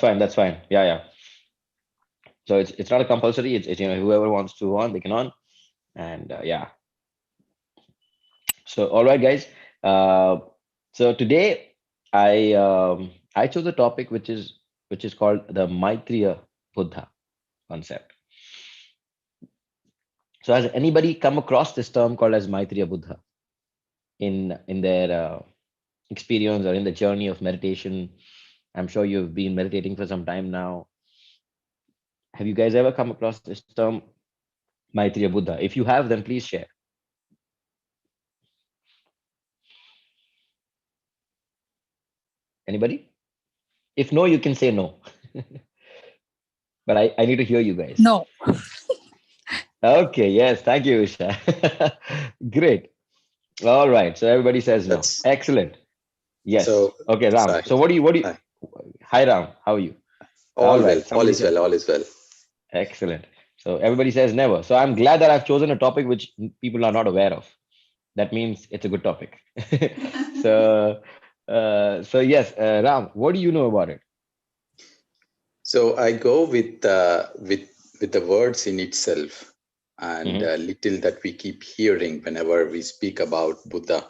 fine. That's fine. Yeah, yeah. So it's not a compulsory. It's whoever wants to on, they can on. And yeah. So all right, guys. Uh, so today I chose a topic which is called the Maitreya Buddha concept. So has anybody come across this term called as Maitreya Buddha in their experience or in the journey of meditation? I'm sure you've been meditating for some time now. Have you guys ever come across this term Maitreya Buddha? If you have, then please share. Anybody? If no, you can say no. But I need to hear you guys. No. Okay, yes, thank you, Isha. Great. All right. So everybody says no. That's Excellent. Yes. so. Okay, Ram. Sahil. So what do you Hi. hi Ram, how are you? All All well. right. All Somebody is said well. All is well. excellent. So everybody says never. So I'm glad that I've chosen a topic which people are not aware of. That means it's a good topic. So so yes, Ram, what do you know about it? So I go with the words in itself, and Mm-hmm. little that we keep hearing whenever we speak about Buddha.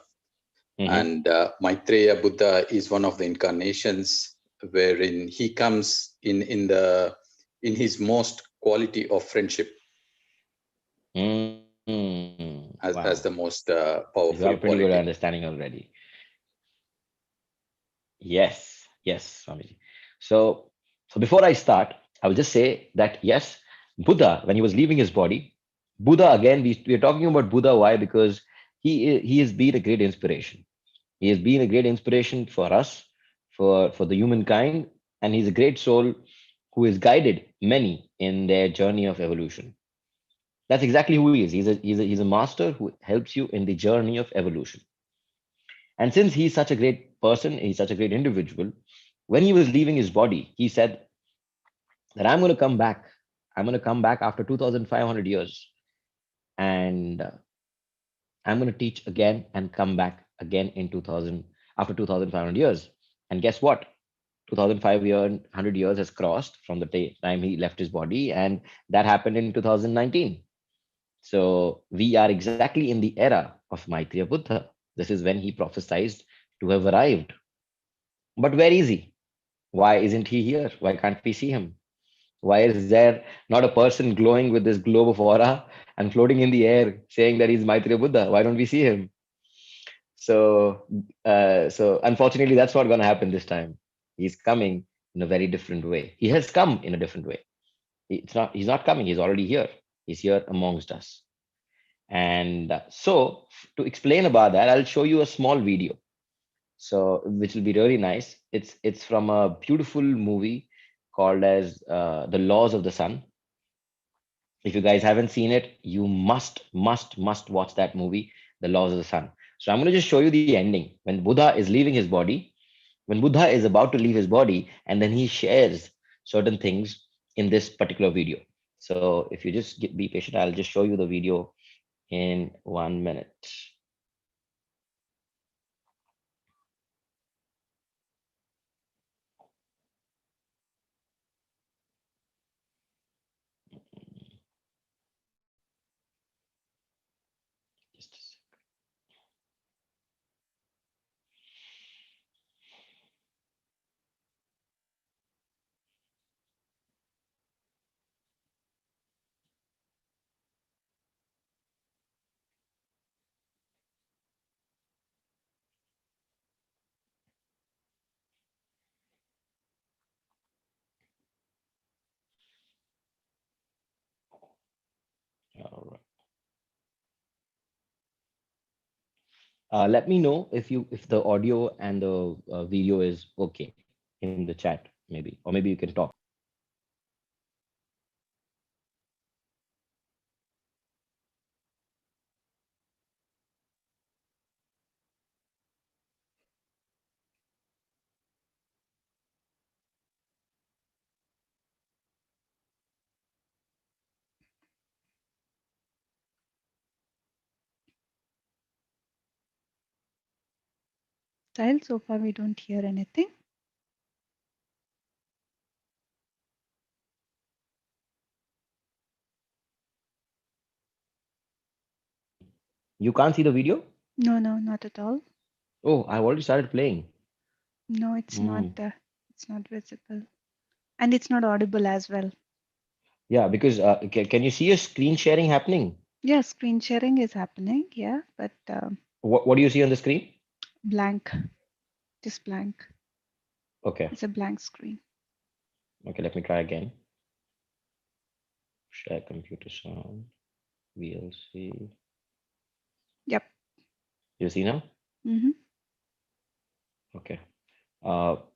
Mm-hmm. And Maitreya Buddha is one of the incarnations wherein he comes in his most quality of friendship Wow. as the most You have a pretty good powerful understanding quality. already. Yes, yes, Swamiji. So, so before I start, I will just say that yes, Buddha, when he was leaving his body, Buddha again, we are talking about Buddha. Why? Because he has been a great inspiration. He has been a great inspiration for us, for the humankind, and he's a great soul who has guided many in their journey of evolution. That's exactly who he is. He's a master who helps you in the journey of evolution. And since he's such a great person, he's such a great individual, when he was leaving his body, he said that I'm going to come back. I'm going to come back after 2,500 years and I'm going to teach again and come back again in 2000 after 2,500 years. And guess what? 100 years has crossed from the time he left his body, and that happened in 2019. So we are exactly in the era of Maitreya Buddha. This is when he prophesied to have arrived. But where is he? Why isn't he here? Why can't we see him? Why is there not a person glowing with this globe of aura and floating in the air saying that he's Maitreya Buddha? Why don't we see him? So, so unfortunately, that's not going to happen this time. He's coming in a very different way. He has come in a different way. It's not. He's not coming. He's already here. He's here amongst us. And so, to explain about that, I'll show you a small video. So, which will be really nice. It's from a beautiful movie called as The Laws of the Sun. If you guys haven't seen it, you must watch that movie, The Laws of the Sun. So I'm going to just show you the ending when Buddha is leaving his body, when Buddha is about to leave his body, and then he shares certain things in this particular video. So if you just be patient, I'll just show you the video in 1 minute. Just a sec. All right. Let me know if the audio and the video is okay in the chat, maybe, or maybe you can talk. Sahil, so far we don't hear anything. You can't see the video? No, no, not at all. Oh, I've already started playing. No, Mm. it's not visible. And it's not audible as well. Yeah, because can you see a screen sharing happening? Yeah, screen sharing is happening. Yeah, but What do you see on the screen? blank, just blank. Okay. It's a blank screen. Okay, let me try again. Share computer sound. VLC. Yep. You see now? Mm-hmm. Okay.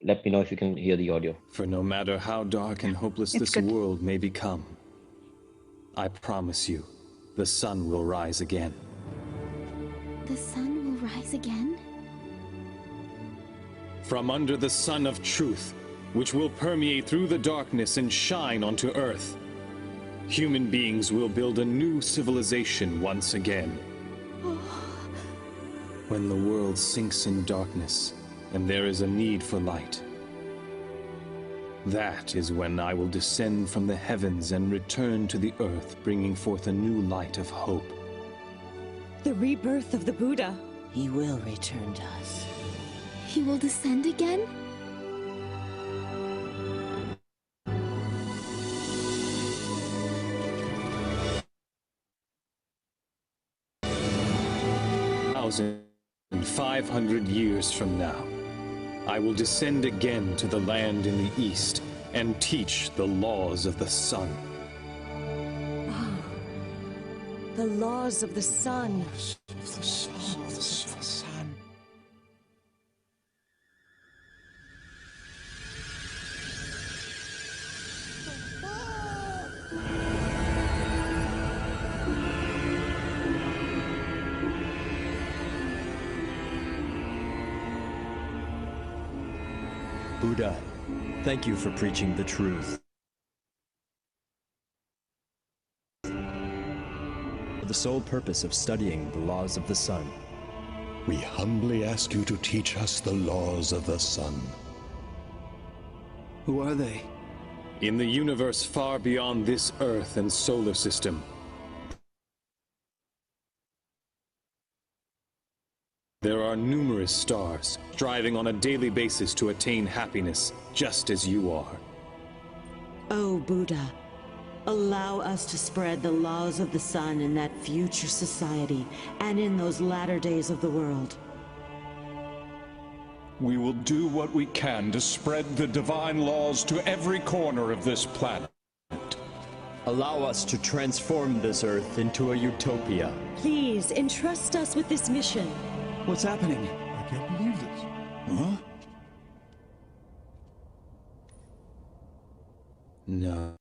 Let me know if you can hear the audio. For no matter how dark and hopeless It's this good. world may become, I promise you, the sun will rise again. The sun will rise again? From under the sun of truth, which will permeate through the darkness and shine onto Earth, human beings will build a new civilization once again. When the world sinks in darkness and there is a need for light, that is when I will descend from the heavens and return to the earth, bringing forth a new light of hope. The rebirth of the Buddha. He will return to us. He will descend again? Thousand 500 years from now, I will descend again to the land in the east and teach the laws of the sun. The laws of the sun. Buddha, thank you for preaching the truth. For the sole purpose of studying the laws of the sun. We humbly ask you to teach us the laws of the sun. Who are they? In the universe far beyond this earth and solar system, there are numerous stars striving on a daily basis to attain happiness, just as you are. Oh, Buddha, allow us to spread the laws of the sun in that future society and in those latter days of the world. We will do what we can to spread the divine laws to every corner of this planet. Allow us to transform this earth into a utopia. Please entrust us with this mission. What's happening? I can't believe this. Huh? No.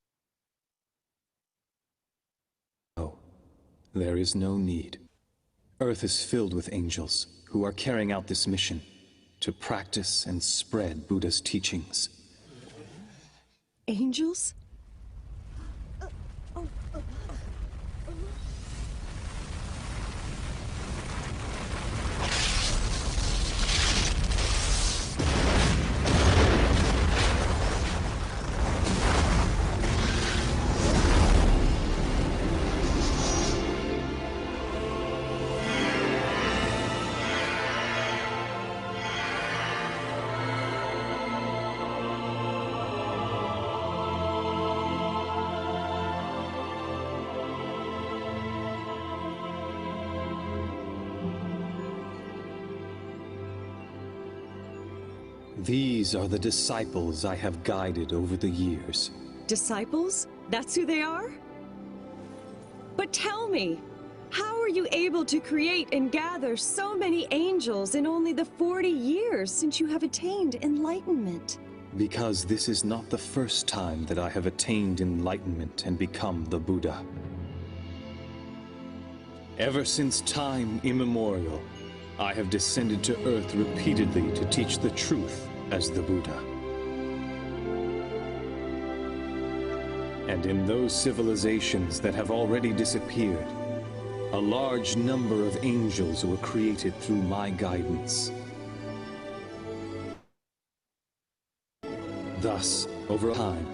No. There is no need. Earth is filled with angels who are carrying out this mission to practice and spread Buddha's teachings. Angels? These are the disciples I have guided over the years. Disciples? That's who they are? But tell me, how are you able to create and gather so many angels in only the 40 years since you have attained enlightenment? Because this is not the first time that I have attained enlightenment and become the Buddha. Ever since time immemorial, I have descended to earth repeatedly to teach the truth as the Buddha. And in those civilizations that have already disappeared, a large number of angels were created through my guidance. Thus, over time,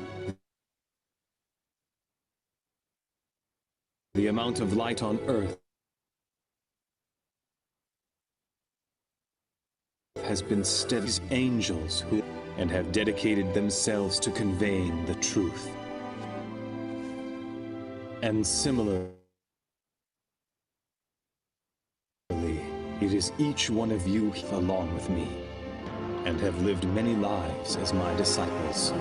the amount of light on earth has been steady angels who and have dedicated themselves to conveying the truth. And similarly, it is each one of you along with me, and have lived many lives as my disciples.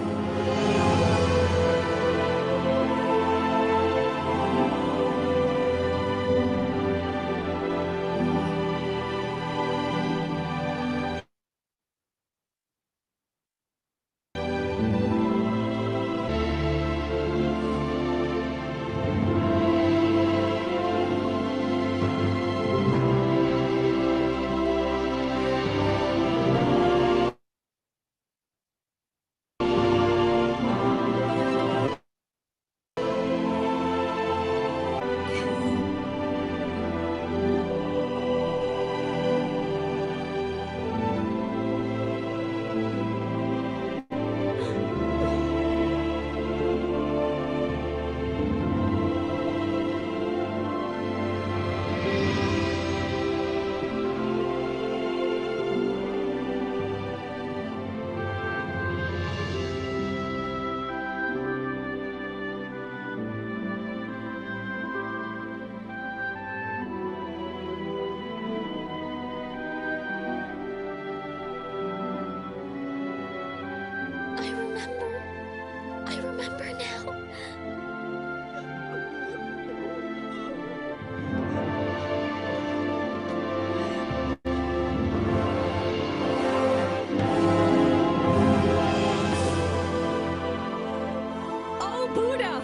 I remember now. Oh, Buddha!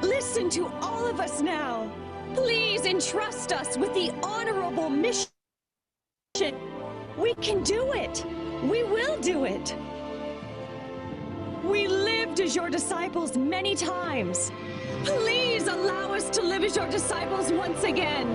Listen to all of us now. Please entrust us with the honorable mission. We can do it. We will do it. We lived as your disciples many times. Please allow us to live as your disciples once again.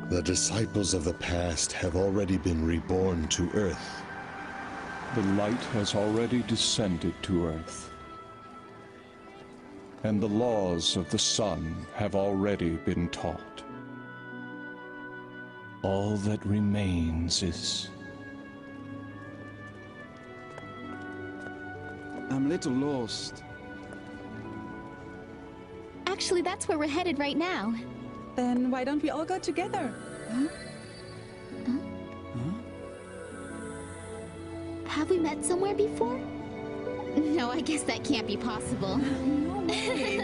The disciples of the past have already been reborn to Earth. The light has already descended to Earth, and the laws of the sun have already been taught. All that remains is... I'm a little lost. Actually, that's where we're headed right now. Then why don't we all go together? Huh? Have we met somewhere before? No, I guess that can't be possible. No way.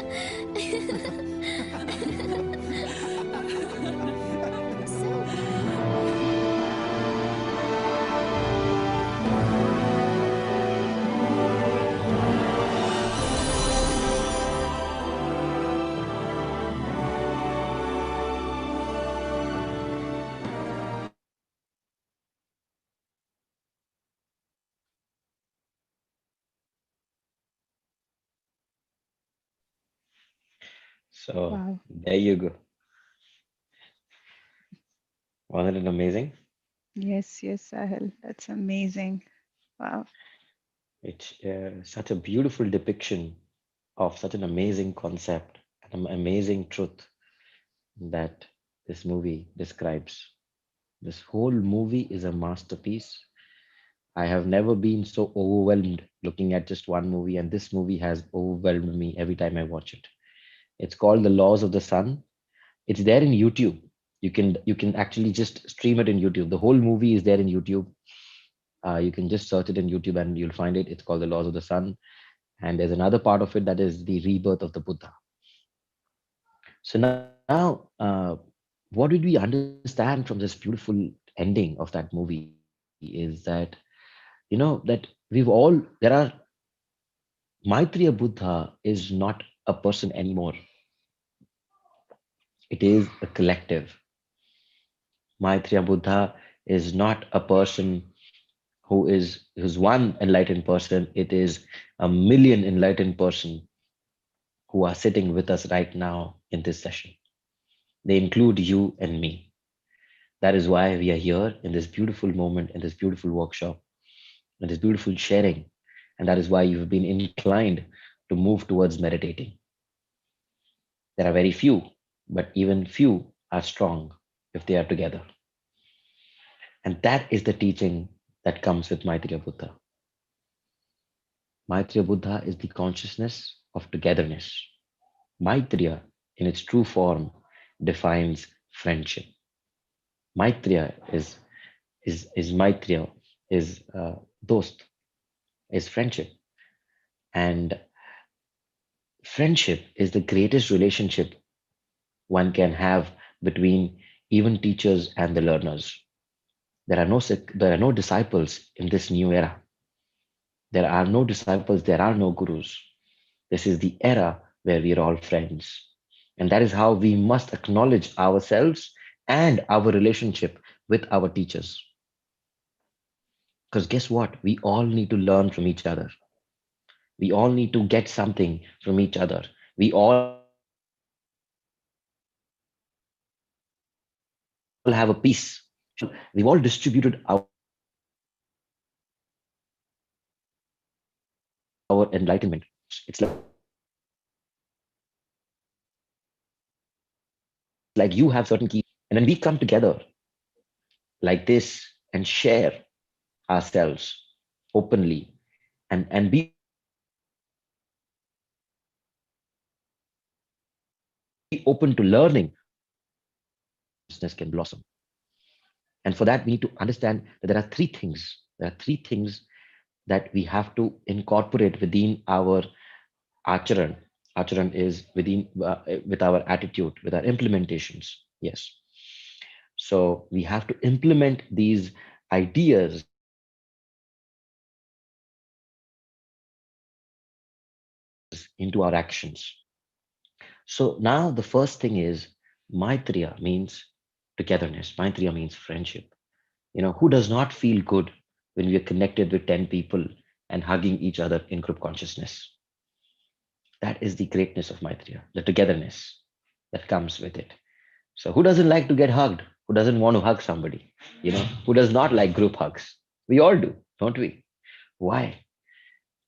So Wow. there you go. Wasn't it amazing? Yes, yes, Sahil. That's amazing. Wow. It's such a beautiful depiction of such an amazing concept and an amazing truth that this movie describes. This whole movie is a masterpiece. I have never been so overwhelmed looking at just one movie, and this movie has overwhelmed me every time I watch it. It's called The Laws of the Sun. It's there in YouTube. You can actually just stream it in YouTube. The whole movie is there in YouTube. You can just search it in YouTube and you'll find it. It's called The Laws of the Sun. And there's another part of it that is the rebirth of the Buddha. So now, what did we understand from this beautiful ending of that movie is that, that we've all, there are, Maitreya Buddha is not a person anymore. It is a collective. Maitreya Buddha is not a person who's one enlightened person. It is a million enlightened person who are sitting with us right now in this session. They include you and me. That is why we are here in this beautiful moment, in this beautiful workshop, in this beautiful sharing. And that is why you've been inclined to move towards meditating. There are very few, but even few are strong if they are together. And that is the teaching that comes with Maitreya Buddha. Maitreya Buddha is the consciousness of togetherness. Maitreya, in its true form, defines friendship. Maitreya is Maitreya, is dost, is friendship. And friendship is the greatest relationship one can have between even teachers and the learners. There are no disciples in this new era. There are no disciples, there are no gurus. This is the era where we are all friends. And that is how we must acknowledge ourselves and our relationship with our teachers. Because guess what? We all need to learn from each other. We all need to get something from each other. We all have a piece. We've all distributed our enlightenment. It's like you have certain keys, and when we come together like this and share ourselves openly and be open to learning, consciousness can blossom. And for that, we need to understand that there are three things that we have to incorporate within our acharan. Acharan is within with our attitude, with our implementations. Yes. So we have to implement these ideas into our actions. So now the first thing is Maitreya means togetherness. Maitreya means friendship. Who does not feel good when we are connected with 10 people and hugging each other in group consciousness? That is the greatness of Maitreya, the togetherness that comes with it. So who doesn't like to get hugged? Who doesn't want to hug somebody? Who does not like group hugs? We all do, don't we? Why?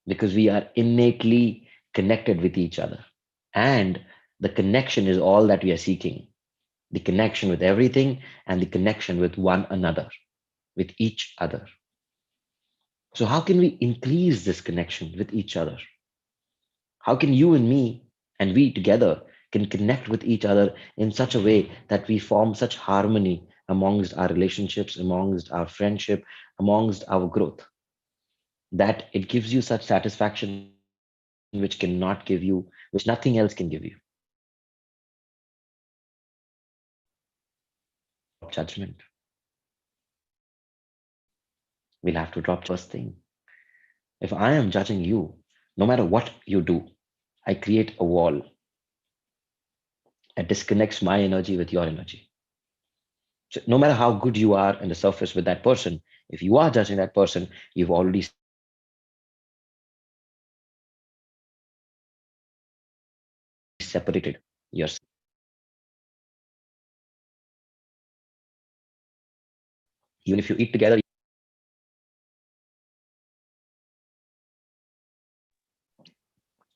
Because we are innately connected with each other. And the connection is all that we are seeking, the connection with everything and the connection with one another, with each other. So, how can we increase this connection with each other? How can you and me and we together can connect with each other in such a way that we form such harmony amongst our relationships, amongst our friendship, amongst our growth, that it gives you such satisfaction which cannot give you, which nothing else can give you. We'll have to drop judgment. We'll have to drop first thing. If I am judging you, no matter what you do, I create a wall that disconnects my energy with your energy. So no matter how good you are in the surface with that person, if you are judging that person, you've already separated yourself from that person. Even if you eat together,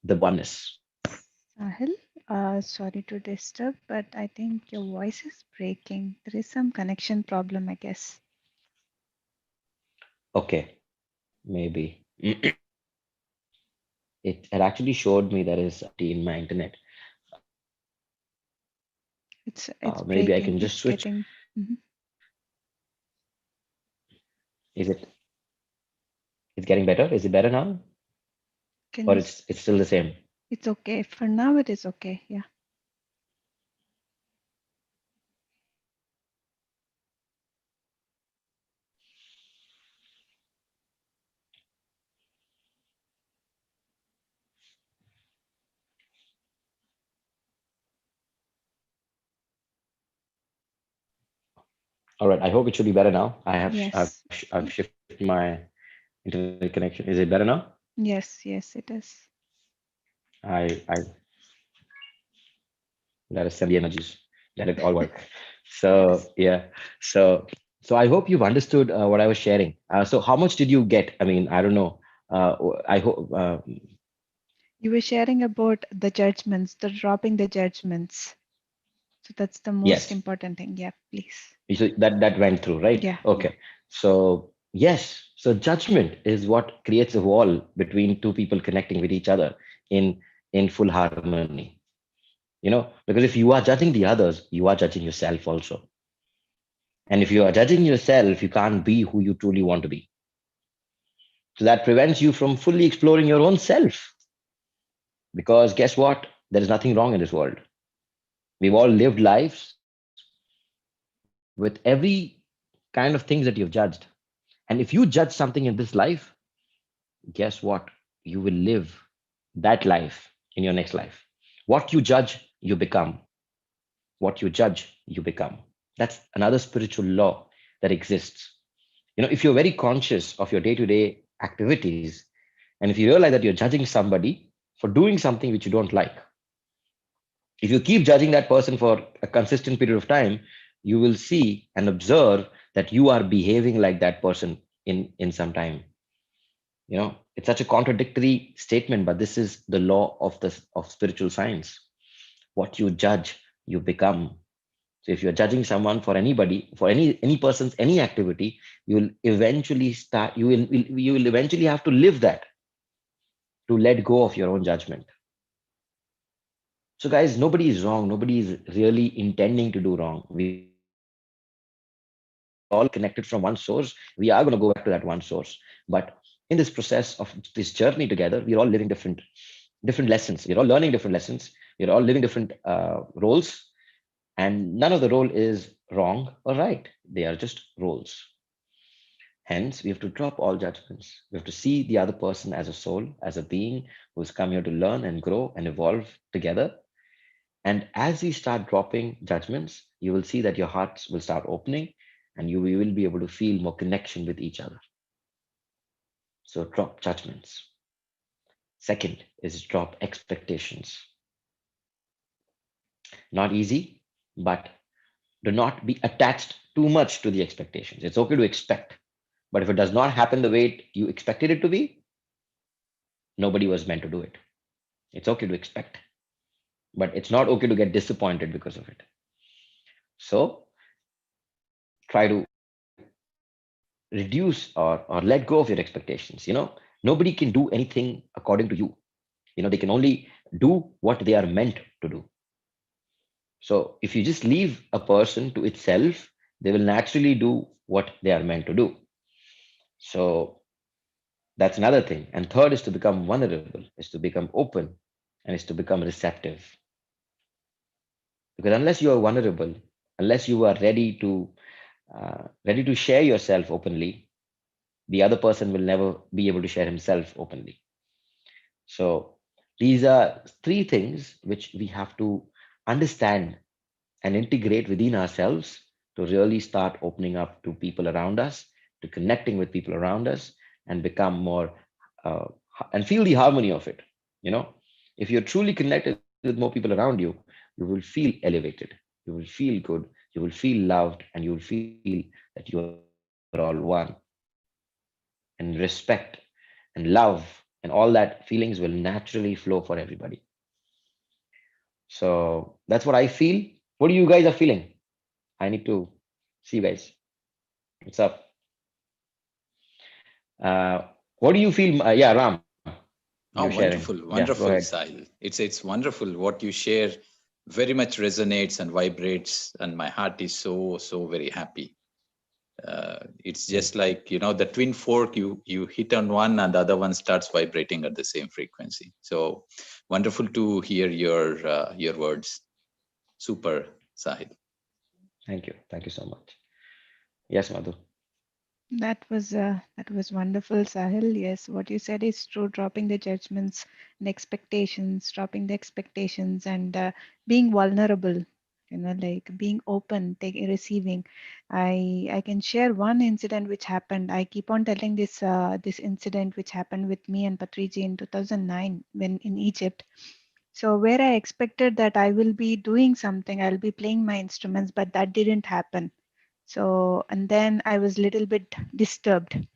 the oneness. Sahil, sorry to disturb, but I think your voice is breaking. There is some connection problem, I guess. Okay, maybe. It actually showed me there is in my internet. It's Maybe I breaking. can just It's switch. getting. Mhm. Is it's getting better? Is it better now? Can Or you? it's still the same? It's okay. For now, it is okay. Yeah. All right. I hope it should be better now. Yes. I've shifted my internet connection. Is it better now? Yes. Yes. It is. I let us send the energies. Let it all work. So yeah, so I hope you've understood what I was sharing. So how much did you get? I mean, I don't know. I hope. You were sharing about the judgments, the dropping the judgments. So that's the most Yes. important thing. Yeah, please. So that went through, right? Yeah, yeah. Okay. So yes. So judgment is what creates a wall between two people connecting with each other in full harmony. Because if you are judging the others, you are judging yourself also. And if you are judging yourself, you can't be who you truly want to be. So that prevents you from fully exploring your own self. Because guess what? There is nothing wrong in this world. We've all lived lives with every kind of things that you've judged. And if you judge something in this life, guess what? You will live that life in your next life. What you judge, you become. What you judge, you become. That's another spiritual law that exists. If you're very conscious of your day to day activities, and if you realize that you're judging somebody for doing something which you don't like, if you keep judging that person for a consistent period of time, you will see and observe that you are behaving like that person in some time. It's such a contradictory statement, but this is the law of spiritual science. What you judge, you become. So if you're judging someone for anybody, for any person's any activity, you will eventually start. You will eventually have to live that, to let go of your own judgment. So guys, nobody is wrong. Nobody is really intending to do wrong. We all connected from one source. We are going to go back to that one source. But in this process of this journey together, we are all living different lessons. We are all learning different lessons. We are all living different roles, and none of the role is wrong or right. They are just roles. Hence, we have to drop all judgments. We have to see the other person as a soul, as a being who's come here to learn and grow and evolve together. And as you start dropping judgments, you will see that your hearts will start opening, and you will be able to feel more connection with each other. So drop judgments. Second is drop expectations. Not easy, but do not be attached too much to the expectations. It's okay to expect, but if it does not happen the way you expected it to be, nobody was meant to do it. It's okay to expect, but it's not okay to get disappointed because of it. So try to reduce or let go of your expectations. Nobody can do anything according to you. They can only do what they are meant to do. So if you just leave a person to itself, they will naturally do what they are meant to do. So that's another thing. And third is to become vulnerable, is to become open, and is to become receptive. Because unless you are vulnerable, unless you are ready to share yourself openly, the other person will never be able to share himself openly. So these are three things which we have to understand and integrate within ourselves to really start opening up to people around us, to connecting with people around us, and become more uh, and feel the harmony of it. You know, if you're truly connected with more people around you, you will feel elevated, you will feel good, you will feel loved, and you will feel that you are all one. And respect and love and all that feelings will naturally flow for everybody. So that's what I feel. What do you guys are feeling? I need to see you guys. What's up? What do you feel? Yeah, Ram, you're Oh, sharing. wonderful, Yeah, go wonderful, ahead. Sahil. It's wonderful what you share. Very much resonates and vibrates, and my heart is so very happy. It's Mm. just like the twin fork. You hit on one, and the other one starts vibrating at the same frequency. So wonderful to hear your words. Super, Sahil. Thank you. Thank you so much. Yes, Madhu. That was wonderful, Sahil. Yes, what you said is true. Dropping the judgments and expectations, dropping the expectations, and being vulnerable. Like being open, receiving. I can share one incident which happened. I keep on telling this incident which happened with me and Patriji in 2009 when in Egypt. So where I expected that I will be doing something, I'll be playing my instruments, but that didn't happen. So, and then I was little bit disturbed.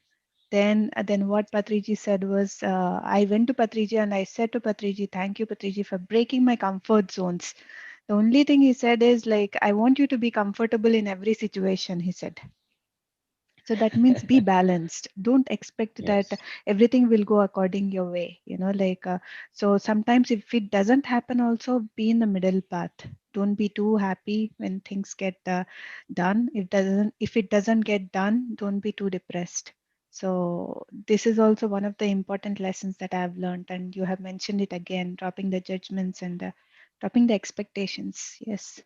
Then what Patriji said was, I went to Patriji and I said to Patriji, thank you, Patriji, for breaking my comfort zones. The only thing he said is like, I want you to be comfortable in every situation, he said. So that means be balanced. Don't expect that Yes. everything will go according your way, so sometimes if it doesn't happen, also be in the middle path. Don't be too happy when things get done. If it doesn't get done, don't be too depressed. So this is also one of the important lessons that I've learned, and you have mentioned it again, dropping the judgments and dropping the expectations. Yes.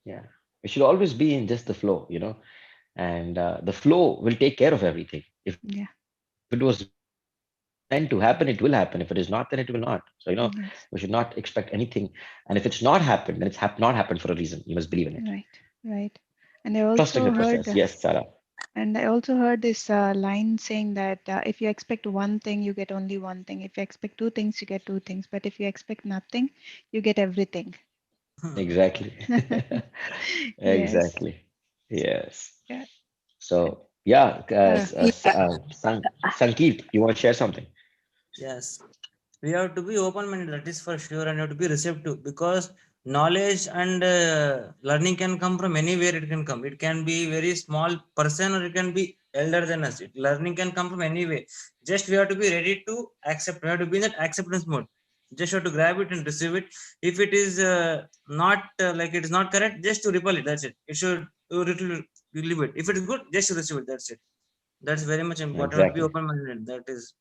Yeah. We should always be in just the flow, and the flow will take care of everything. If it was Yeah. meant to happen, it will happen. If it is not, then it will not. So, we should not expect anything. Yes. And if it's not happened, then it's not happened for a reason. You must believe in it. Right. Right. And I Trusting the also process. heard. Yes, Sarah. And I also heard this line saying that if you expect one thing, you get only one thing. If you expect two things, you get two things. But if you expect nothing, you get everything. Exactly. Yes. Exactly. Yes. Yeah. So, yeah, Yeah, Sankeet, you want to share something? yes. We have to be open-minded, that is for sure, and you have to be receptive because knowledge and learning can come from anywhere. It can come. It can be very small person or it can be elder than us. Learning can come from anywhere. Just we have to be ready to accept. We have to be in that acceptance mode. Just have to grab it and receive it. If it is not like it is not correct, just to repel it. That's it. It should you leave it. If it is good, just to receive it. That's it. That's very much important. Be Exactly. open-minded. That is,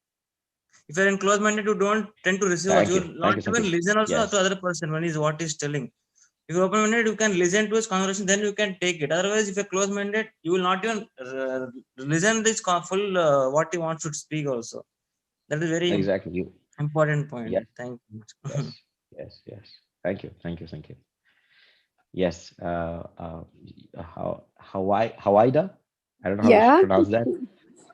if you're in close-minded, you don't tend to receive also. Thank You you. will Thank not you, even Sankeet. listen also to Yes. other person when he's what he's telling. If you're open-minded, you can listen to his conversation, then you can take it. Otherwise, if you're close-minded, you will not even listen this full what he wants to speak also. That is very Exactly. You. important point. Yes. Thank you. Yes. Yes. Yes. Thank you. Thank you. Thank you. Yes. Hawaida? I don't know how to Yeah, pronounce that.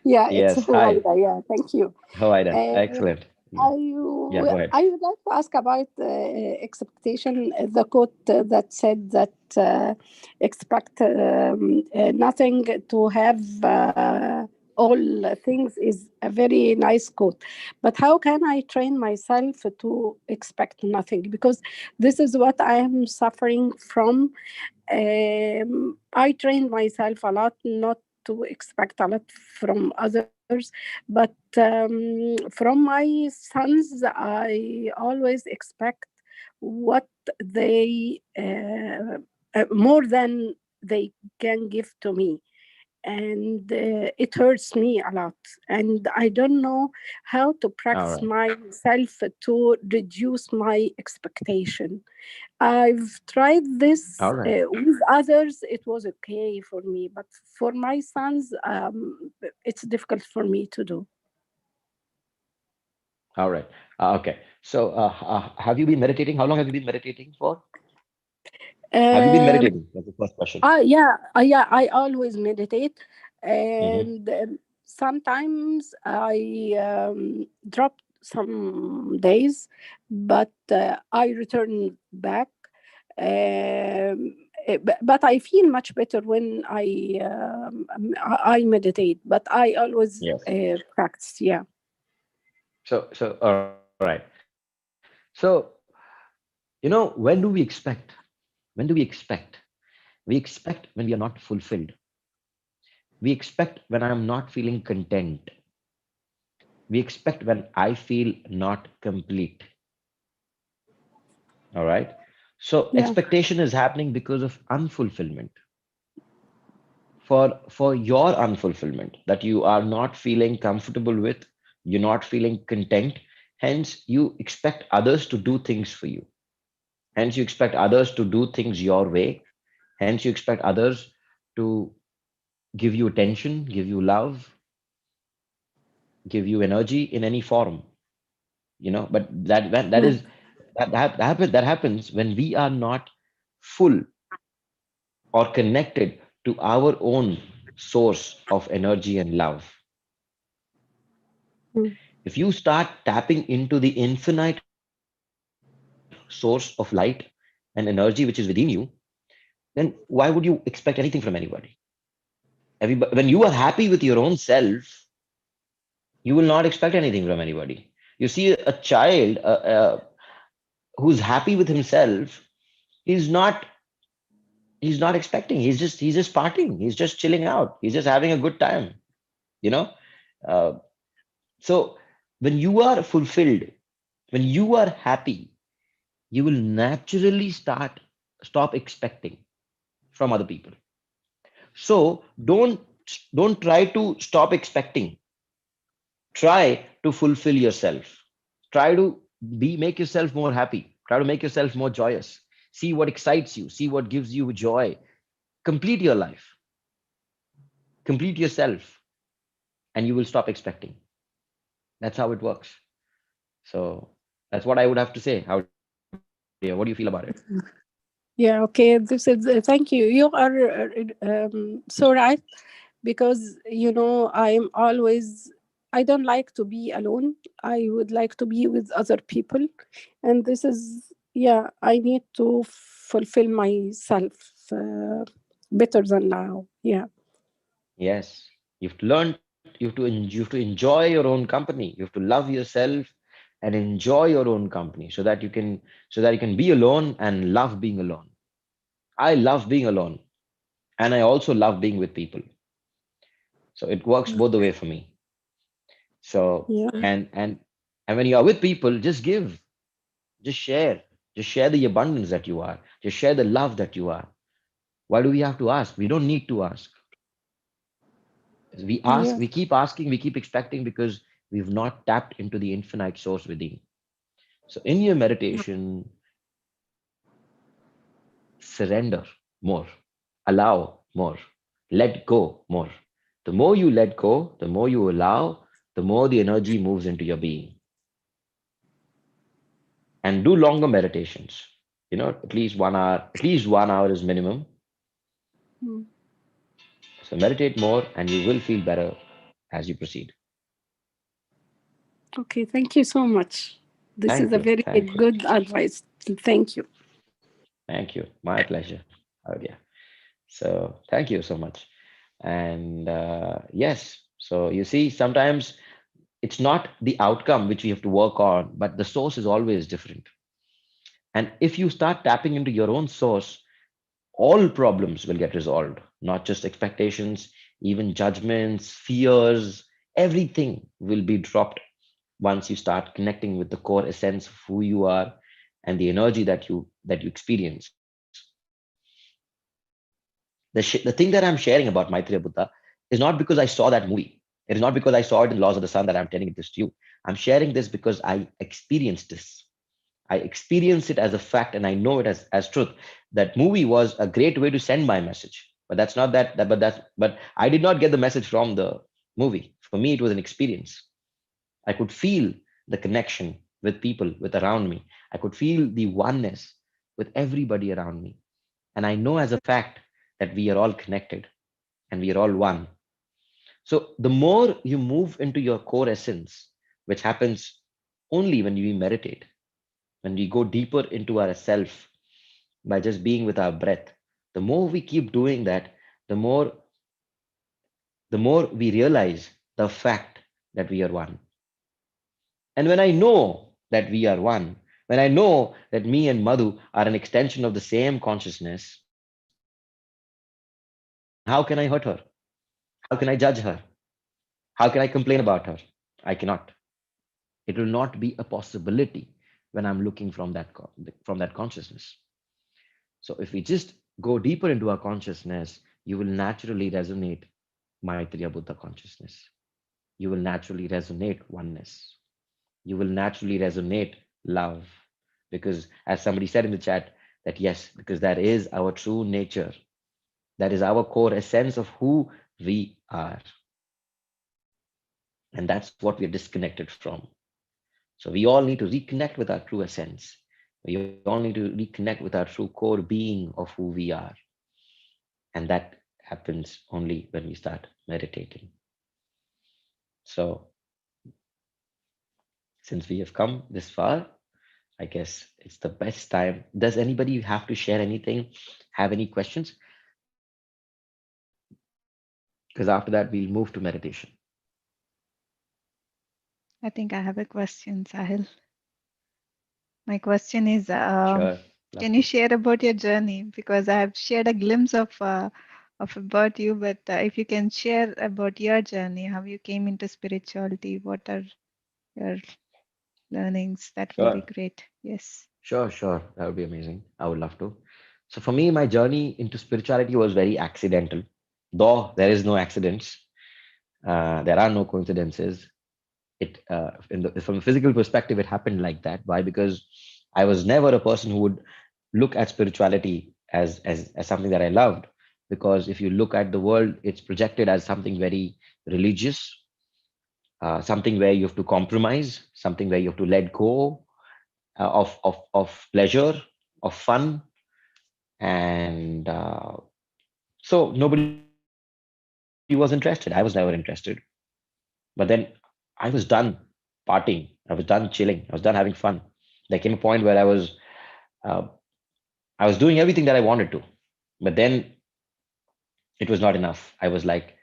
yeah, it's Yes. Hi, Huwaida. Yeah, thank you. Hawaida. Uh, Excellent. Yeah. Go ahead. I would like to ask about expectation. The quote that said that expect nothing to have all things is a very nice quote. But how can I train myself to expect nothing? Because this is what I am suffering from. I trained myself a lot not to expect a lot from others, but from my sons, I always expect what they more than they can give to me. And it hurts me a lot. And I don't know how to All practice right. myself to reduce my expectation. I've tried this All right. with others. It was okay for me, but for my sons, it's difficult for me to do. All right. Okay. So, have you been meditating? How long have you been meditating for? Have you been Um, meditating? That's the first question. yeah. I always meditate, Hmm. and sometimes I drop some days, but I return back. But I feel much better when I meditate. But I always Yes. practice. Yeah. So, all right. So, when do we expect? When do we expect? We expect when we are not fulfilled. We expect when I am not feeling content. We expect when I feel not complete. All right. So, Yeah. expectation is happening because of unfulfillment. For your unfulfillment that you are not feeling comfortable with, you're not feeling content, hence you expect others to do things for you, hence you expect others to do things your way, hence you expect others to give you attention, give you love, give you energy in any form, but that Yeah. is that happens when we are not full or connected to our own source of energy and love. Mm. If you start tapping into the infinite source of energy and love, source of light and energy which is within you, then why would you expect anything from anybody? Everybody, when you are happy with your own self, you will not expect anything from anybody. You see a child who's happy with himself, he's not he's not expecting. He's just partying. He's just chilling out. He's just having a good time. You know. Uh, so when you are fulfilled, when you are happy, you will naturally stop expecting from other people. So don't try to stop expecting. Try to fulfill yourself. Try to make yourself more happy. Try to make yourself more joyous. See what excites you. See what gives you joy. Complete your life. Complete yourself, and you will stop expecting. That's how it works. So that's what I would have to say. How do you feel about it? Yeah, okay. This is thank you. You are so right, because I'm always, I don't like to be alone. I would like to be with other people, and this is, yeah, I need to fulfill myself better than now. Yeah. Yes, you've to learn. You have to enjoy your own company. You have to love yourself and enjoy your own company, so that you can be alone and love being alone. I love being alone, and I also love being with people. So it works both the way for me. So Yeah. and when you are with people, just give, just share the abundance that you are, just share the love that you are. Why do we have to ask? We don't need to ask. We ask, Yeah. we keep asking, we keep expecting because we've not tapped into the infinite source within. So in your meditation, surrender more, allow more, let go more. The more you let go, the more you allow, the more the energy moves into your being. And do longer meditations. At least 1 hour is minimum. Mm. So meditate more and you will feel better as you proceed. Okay. Thank you so much. This is Thank a you. very Thank you. good advice. Thank you. Thank you. My pleasure. Oh, yeah. So thank you so much. And yes, so you see, sometimes it's not the outcome which we have to work on, but the source is always different. And if you start tapping into your own source, all problems will get resolved, not just expectations, even judgments, fears, everything will be dropped once you start connecting with the core essence of who you are and the energy that you experience. The thing that I'm sharing about Maitreya Buddha is not because I saw that movie. It is not because I saw it in Laws of the Sun that I'm telling this to you. I'm sharing this because I experienced this. I experience it as a fact and I know it as truth. That movie was a great way to send my message. But that's not but I did not get the message from the movie. For me, it was an experience. I could feel the connection with people with around me. I could feel the oneness with everybody around me. And I know as a fact that we are all connected and we are all one. So the more you move into your core essence, which happens only when we meditate, when we go deeper into our self by just being with our breath, the more we keep doing that, the more we realize the fact that we are one. And when I know that we are one, when I know that me and Madhu are an extension of the same consciousness, then how can I hurt her? How can I judge her? How can I complain about her? I cannot. It will not be a possibility when I'm looking from that consciousness. So if we just go deeper into our consciousness, you will naturally resonate Maitreya Buddha consciousness. You will naturally resonate oneness. You will naturally resonate love. Because as somebody said in the chat, that yes, because that is our true nature. That is our core essence of who we are. And that's what we're disconnected from. So we all need to reconnect with our true essence. We all need to reconnect with our true core being of who we are. And that happens only when we start meditating. So since we have come this far, I guess it's the best time. Does anybody have to share anything? Have any questions? Because after that, we'll move to meditation. I think I have a question, Sahil. My question is, Sure. Love can you to. share about your journey? Because I have shared a glimpse of about you, but if you can share about your journey, how you came into spirituality, what are your learnings, that will be Sure. great. Yes. Sure. That would be amazing. I would love to. So for me, my journey into spirituality was very accidental. Though there is no accidents, there are no coincidences. From a physical perspective, it happened like that. Why? Because I was never a person who would look at spirituality as something that I loved. Because if you look at the world, it's projected as something very religious, something where you have to compromise, something where you have to let go of pleasure, of fun, and so nobody was interested. I was never interested. But then I was done partying. I was done chilling. I was done having fun. There came a point where uh, I was doing everything that I wanted to, but then it was not enough. I was like,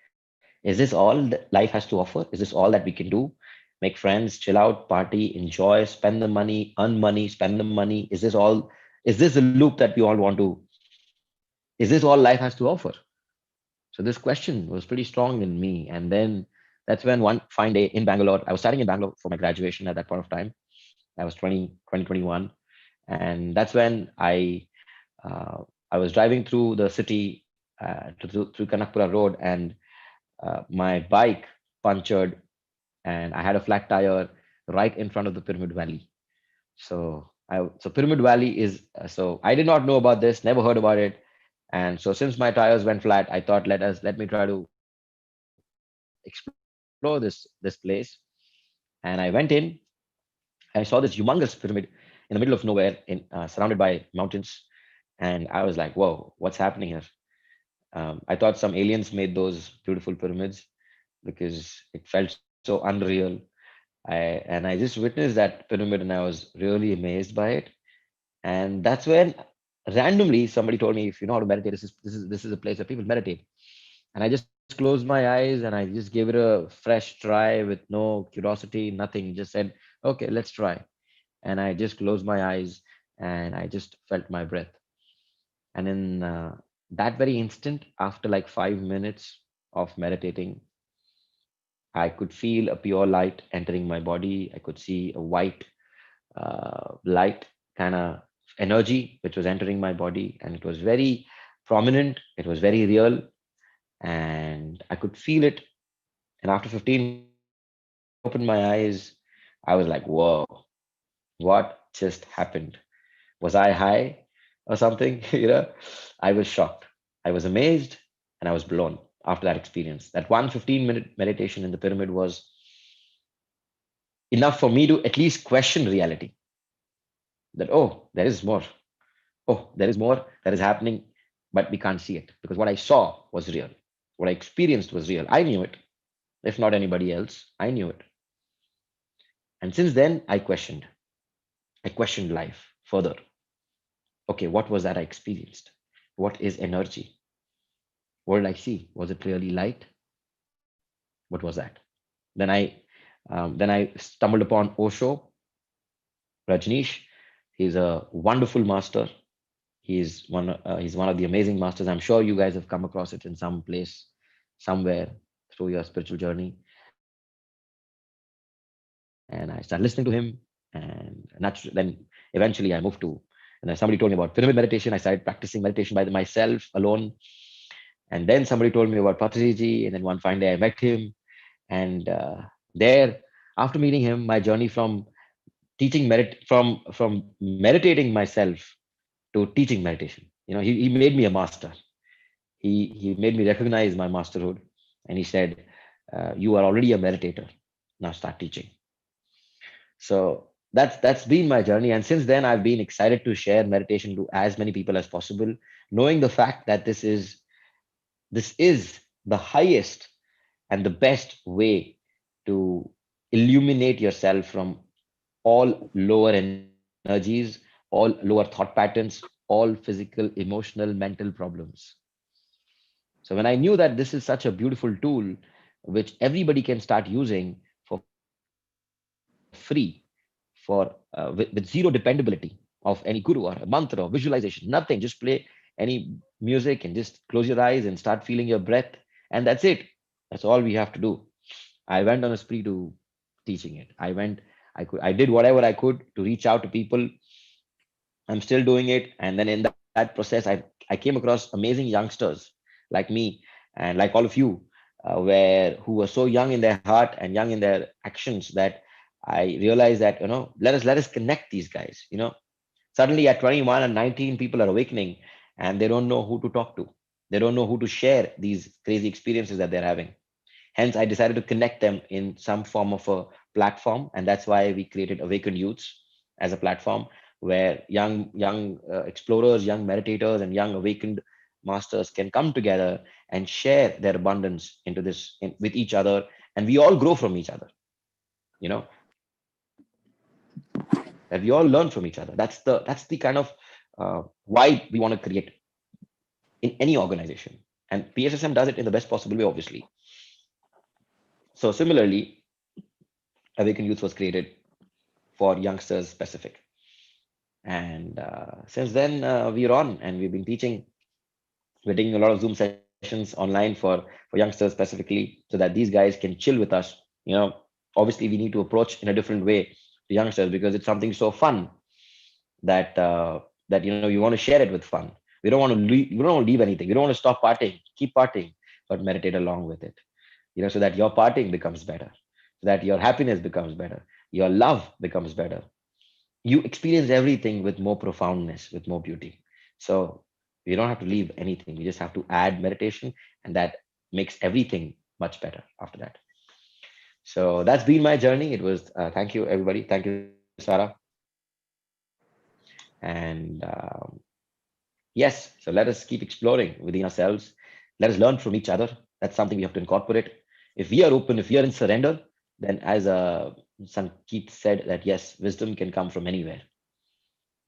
is this all that life has to offer? Is this all that we can do? Make friends, chill out, party, enjoy, spend the money, earn money, spend the money. Is this all? Is this the loop that we all want to? Is this all life has to offer? So this question was pretty strong in me. And then that's when one fine day in Bangalore, I was studying in Bangalore for my graduation at that point of time. I was 2021. And that's when uh, I was driving through the city, through Kanakpura Road, and my bike punctured, and I had a flat tire right in front of the Pyramid Valley. So Pyramid Valley is so I did not know about this, never heard about it, and so since my tires went flat, I thought let me try to explore this place, and I went in. I saw this humongous pyramid in the middle of nowhere, surrounded by mountains, and I was like, "Whoa, what's happening here?" I thought some aliens made those beautiful pyramids because it felt so unreal. And I just witnessed that pyramid, and I was really amazed by it. And that's when randomly somebody told me, if you know how to meditate, this is a place where people meditate. And I just closed my eyes and I just gave it a fresh try with no curiosity, nothing. Just said, okay, let's try. And I just closed my eyes and I just felt my breath. And in that very instant, after like 5 minutes of meditating, I could feel a pure light entering my body. I could see a white light kind of energy which was entering my body, and it was very prominent. It was very real, and I could feel it. And after 15 minutes, when I opened my eyes, I was like, whoa, what just happened? Was I high or something? I was shocked. I was amazed and I was blown after that experience. That one 15-minute meditation in the pyramid was enough for me to at least question reality, that, oh, there is more. Oh, there is more that is happening, but we can't see it because what I saw was real. What I experienced was real. I knew it. If not anybody else, I knew it. And since then, I questioned. I questioned life further. Okay, what was that I experienced? What is energy? What did I see? Was it clearly light? What was that? Then I stumbled upon Osho Rajneesh. He's a wonderful master. He's one of the amazing masters. I'm sure you guys have come across it in some place, somewhere through your spiritual journey. And I started listening to him, and then eventually I moved to. And then somebody told me about pyramid meditation. I started practicing meditation by myself alone. And then somebody told me about Patrici, and then one fine day I met him. And there, after meeting him, my journey from from meditating myself to teaching meditation. He made me a master. He made me recognize my masterhood, and he said, "You are already a meditator. Now start teaching." So that's been my journey, and since then I've been excited to share meditation to as many people as possible, knowing the fact that this is the highest and the best way to illuminate yourself from all lower energy energies, all lower thought patterns, all physical, emotional, mental problems. So when I knew that this is such a beautiful tool which everybody can start using for free, with zero dependability of any guru or a mantra or visualization, nothing, just play any music and just close your eyes and start feeling your breath, and that's it. That's all we have to do. I went on a spree to teaching it. I did whatever I could to reach out to people. I'm still doing it. And then in that process, I came across amazing youngsters like me and like all of you, who were so young in their heart and young in their actions that I realized that, let us connect these guys. Suddenly at 21 and 19, people are awakening and they don't know who to talk to. They don't know who to share these crazy experiences that they're having. Hence, I decided to connect them in some form of a platform, and that's why we created Awakened Youths as a platform where young explorers, young meditators, and young awakened masters can come together and share their abundance into with each other, and we all grow from each other. You know that we all learn from each other. That's the kind of vibe we want to create in any organization, and PSSM does it in the best possible way, obviously. So similarly, Awakened Youth was created for youngsters specific. And since then, we're on and we've been teaching. We're taking a lot of Zoom sessions online for youngsters specifically so that these guys can chill with us. Obviously, we need to approach in a different way to youngsters because it's something so fun that you want to share it with fun. We don't want to leave, we don't want to leave anything. We don't want to stop partying, keep partying, but meditate along with it. So that your partying becomes better, so that your happiness becomes better, your love becomes better, you experience everything with more profoundness, with more beauty. So we don't have to leave anything. We just have to add meditation, and that makes everything much better after that. So that's been my journey. It was, thank you, everybody. Thank you, Sarah. And yes, so let us keep exploring within ourselves. Let us learn from each other. That's something we have to incorporate. If we are open, if we are in surrender, then as Sankeet said, that yes, wisdom can come from anywhere.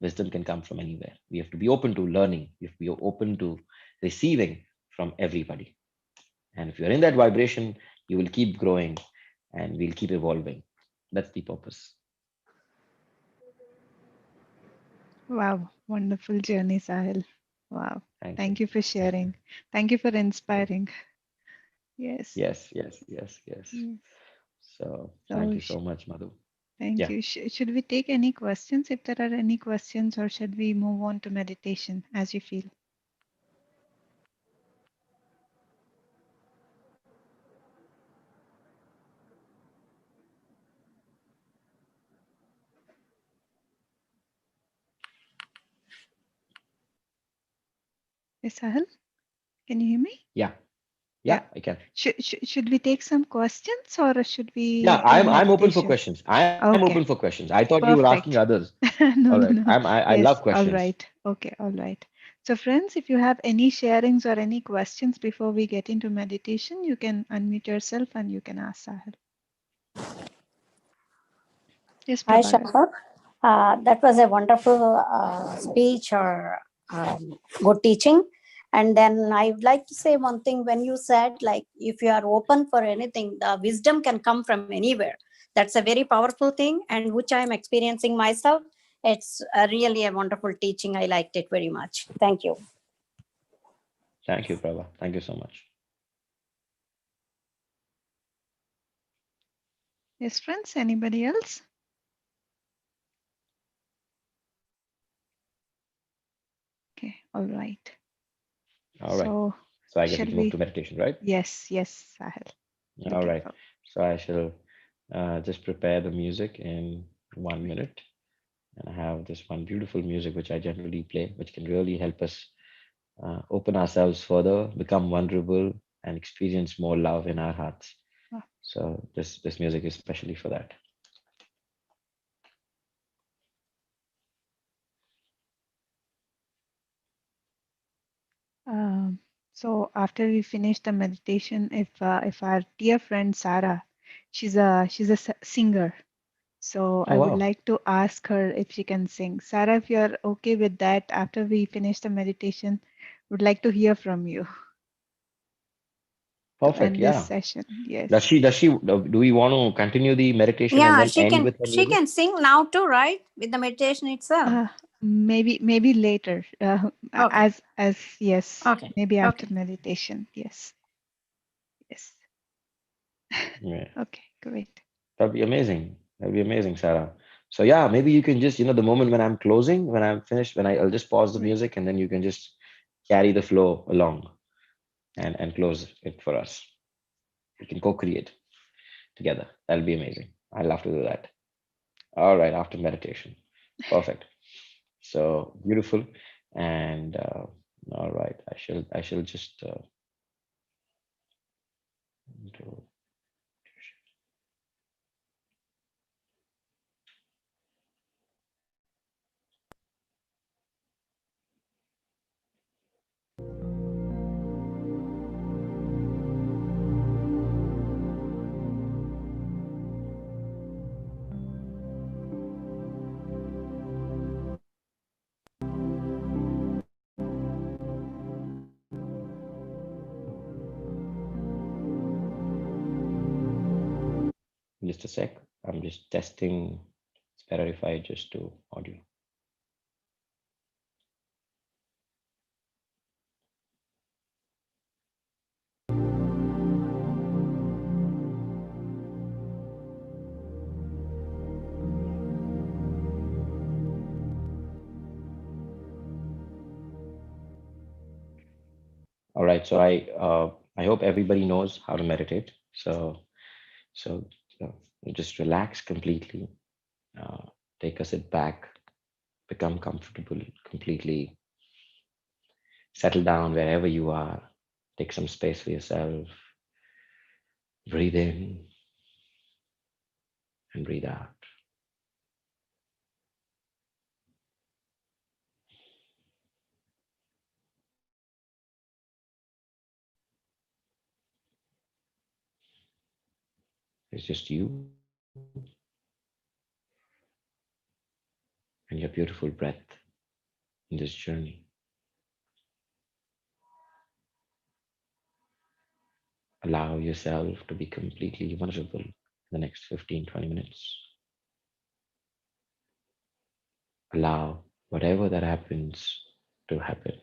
Wisdom can come from anywhere. We have to be open to learning. We have to be open to receiving from everybody. And if you're in that vibration, you will keep growing and we'll keep evolving. That's the purpose. Wow, wonderful journey, Sahil. Wow. Thank you. Thank you for sharing. Thank you for inspiring. Yes. Yes, yes, yes, yes. Yes. So thank So, you so much, Madhu. thank Yeah. you. Should we take any questions if there are any questions, or should we move on to meditation as you feel? Yes, Sahil, can you hear me? Yeah. Yeah. Yeah, I can. Should we take some questions or should we Yeah, do I'm open for meditation? questions. I'm open for Okay, questions. I thought you were asking perfect. others. No, All no, right. no. I love Yes, all questions. right. Okay, all right. So, friends, if you have any sharings or any questions before we get into meditation, you can unmute yourself and you can ask Sahil. Yes, Hi, Prabhagar. Shankar. That was a wonderful speech or good teaching. And then I would like to say one thing when you said, like, if you are open for anything, the wisdom can come from anywhere. That's a very powerful thing, and which I am experiencing myself. It's really a wonderful teaching. I liked it very much. Thank you. Thank you, Prabha. Thank you so much. Yes, friends, anybody else? Okay, all right. All right. So, So I guess we shall can move we? to meditation, right? Yes, yes, Sahil. All Looking right. for. So I shall just prepare the music in 1 minute. And I have this one beautiful music which I generally play, which can really help us open ourselves further, become vulnerable, and experience more love in our hearts. Ah, So this music is specially for that. so after we finish the meditation, if our dear friend Sarah, she's a singer, So Oh I would wow. like to ask her if she can sing. Sarah, if you're okay with that, after we finish the meditation, would like to hear from you to Perfect. end this Yeah. session. Does Yes. she, do we want to continue the meditation and Yeah, then end with her she music? can sing now too, right? With the meditation itself. Maybe later. Okay. As yes, Okay. maybe after Okay. meditation. Yes. Yes. Yeah. Okay, great. That'd be amazing. That'd be amazing, Sarah. So yeah, maybe you can just, the moment when I'm closing, when I'm finished, I'll just pause the Right. music and then you can just carry the flow along and close it for us. We can co-create together. That'll be amazing. I'd love to do that. All right, after meditation. Perfect. So beautiful. And all right, I shall just do. Just a sec. I'm just testing. It's better if I just do audio. All right. So I hope everybody knows how to meditate. So just relax completely. Uh, take a sit back. Become comfortable. Completely settle down wherever you are. Take some space for yourself. Breathe in and breathe out. It's just you and your beautiful breath in this journey. Allow yourself to be completely vulnerable in the next 15, 20 minutes. Allow whatever that happens to happen.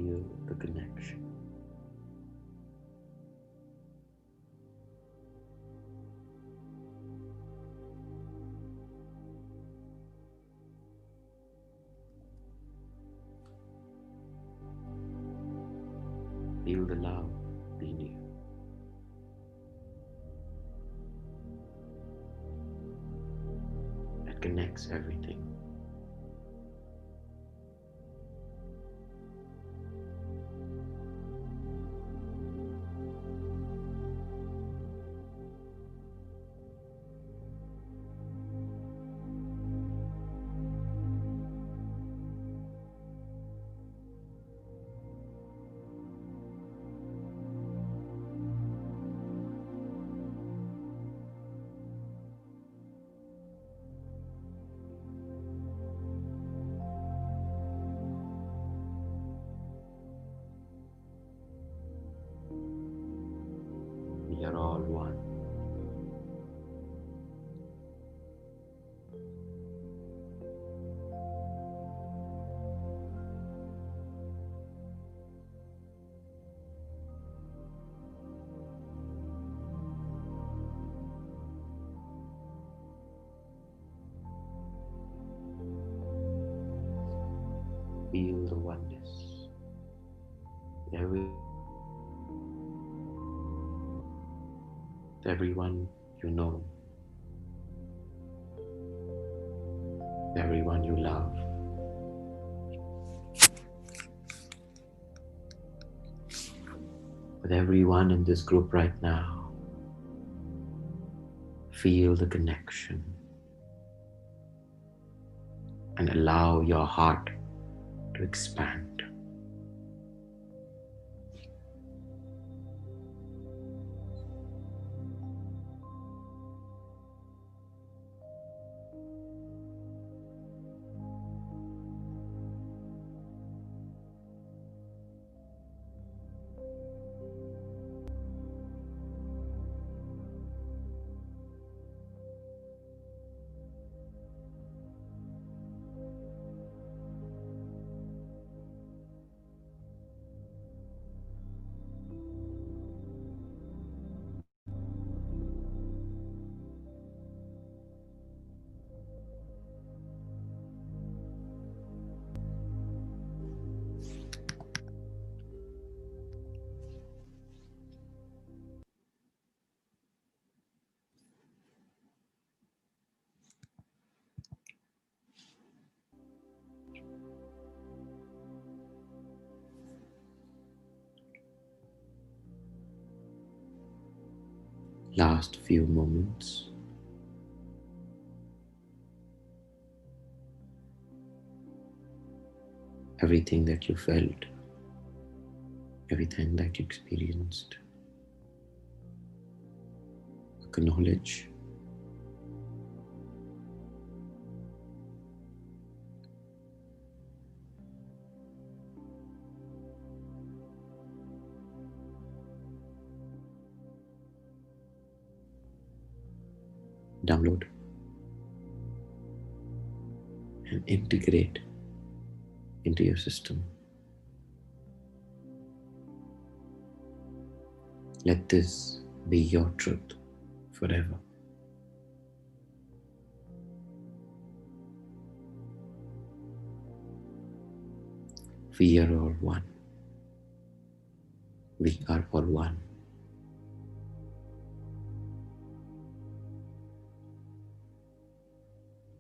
Feel the connection. Feel the love in you. That connects everything. We are all one. Feel the oneness. Everyone you know, everyone you love. With everyone in this group right now, feel the connection and allow your heart to expand. Last few moments. Everything that you felt, everything that you experienced, acknowledge. Download and integrate into your system. Let this be your truth forever. We are all one. We are all one.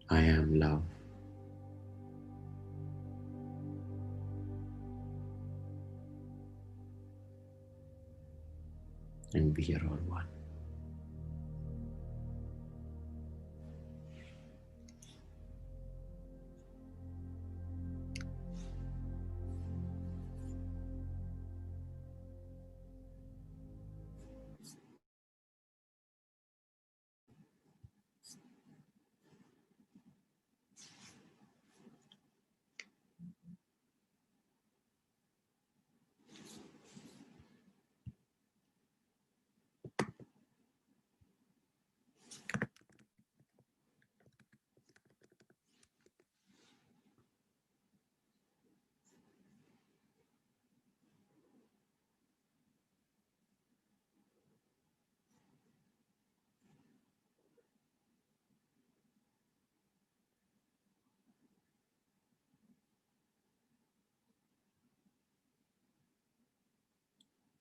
I am love. And we are all one.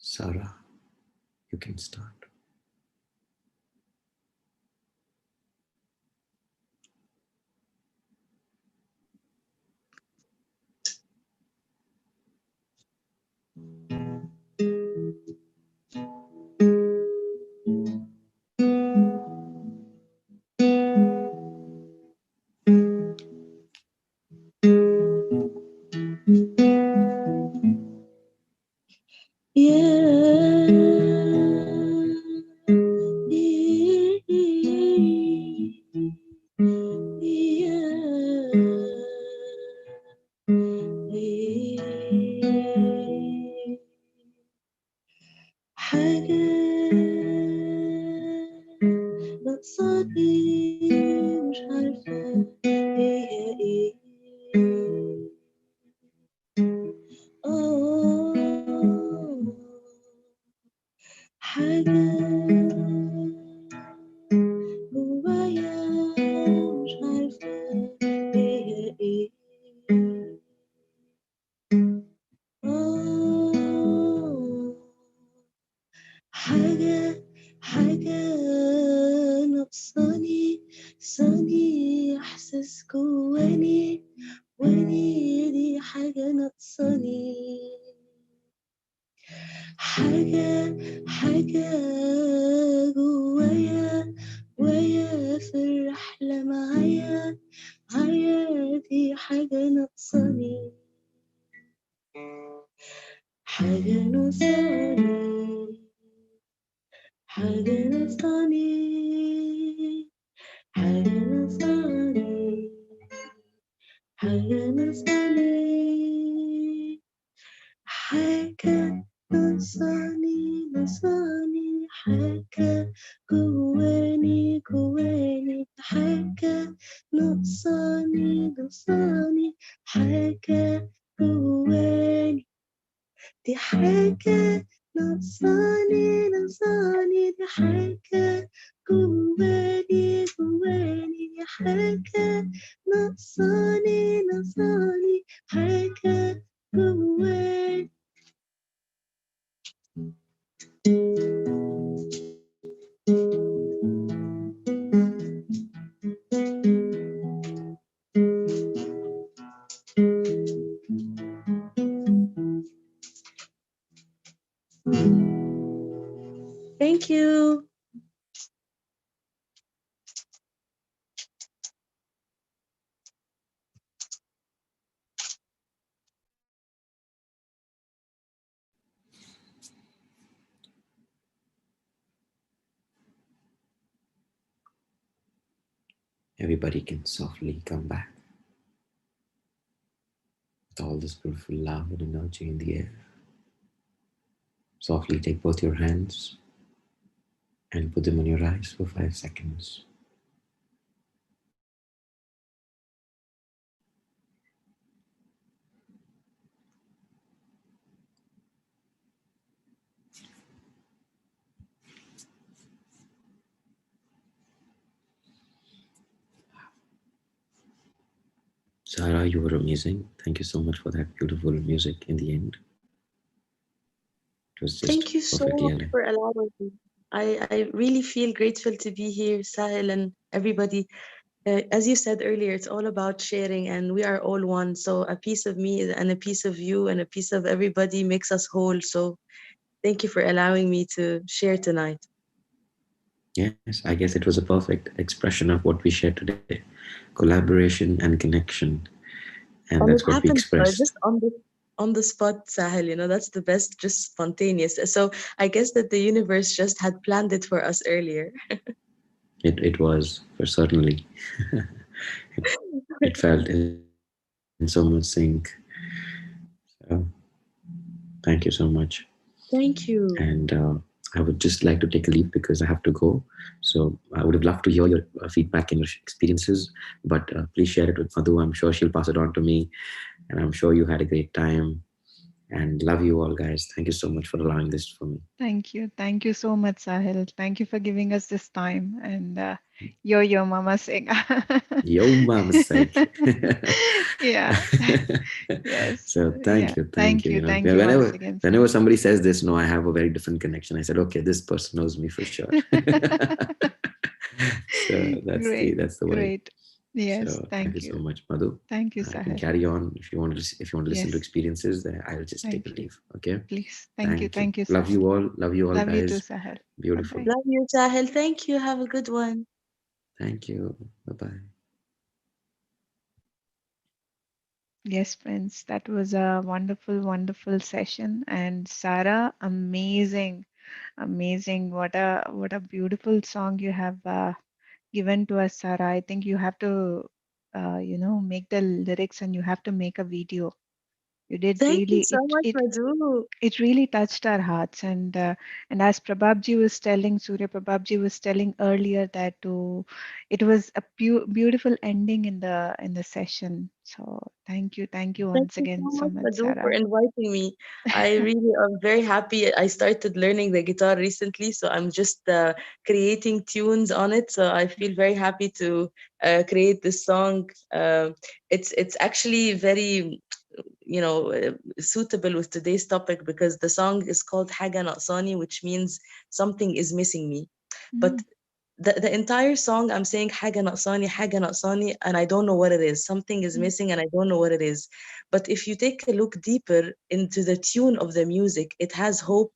Sarah, you can start. Thank you. Everybody can softly come back with all this beautiful love and energy in the air. Softly take both your hands and put them on your eyes for 5 seconds. Sarah, you were amazing. Thank you so much for that beautiful music in the end. It was just Thank you so perfectly much aligned. for allowing me. I really feel grateful to be here, Sahil and everybody. As you said earlier, it's all about sharing, and we are all one. So a piece of me and a piece of you and a piece of everybody makes us whole. So thank you for allowing me to share tonight. Yes, I guess it was a perfect expression of what we shared today, collaboration and connection. And And that's it what we happened expressed. just on the spot, Sahil. You know, that's the best, just spontaneous. So I guess that the universe just had planned it for us earlier. It was, for certainly. it felt in so much sync. So, thank you so much. Thank And you. I would just like to take a leave because I have to go. So I would have loved to hear your feedback and your experiences, but please share it with Madhu. I'm sure she'll pass it on to me, and I'm sure you had a great time. And love you all, guys. Thank you so much for allowing this for me. Thank you. Thank you so much, Sahil. Thank you for giving us this time. And Yo Mama Singh. Yo, Mama Singh. Yeah. Yes. So Yeah. thank you. Thank you once Whenever again, whenever Sahil. somebody says this, no, I have a very different connection. I said, okay, this person knows me for sure. So Great, that's the vibe. great. Yes, So thank you thank so you. much, Madhu. Thank you, You can Sahil. carry on if you want to listen to Yes, experiences. Then I'll just take a thank you. leave. Okay. Please. Thank you. Thank you, Love Sahil. you all. Love you all, Love you too, guys. Sahil. Beautiful. Bye-bye. Love you, Sahil. Thank you. Have a good one. Thank you. Bye bye. Yes, friends, that was a wonderful, wonderful session. And Sarah, amazing, amazing. What a beautiful song you have given to us, Sarah. I think you have to, make the lyrics and you have to make a video. You did Thank you really so much, Madhu. it really touched our hearts, and as Prabhabji was telling, Surya Prabhabji was telling earlier that it was a beautiful ending in the session. So thank you Thank once you again so so much, much, Madhu, for Sarah. inviting me. I really am very happy. I started learning the guitar recently, so I'm just creating tunes on it. So I feel very happy to create this song. It's actually very, suitable with today's topic because the song is called Haga Naqsani, which means something is missing me. But the entire song I'm saying حاجة ناقصاني and I don't know what it is. Something is missing and I don't know what it is. But if you take a look deeper into the tune of the music, it has hope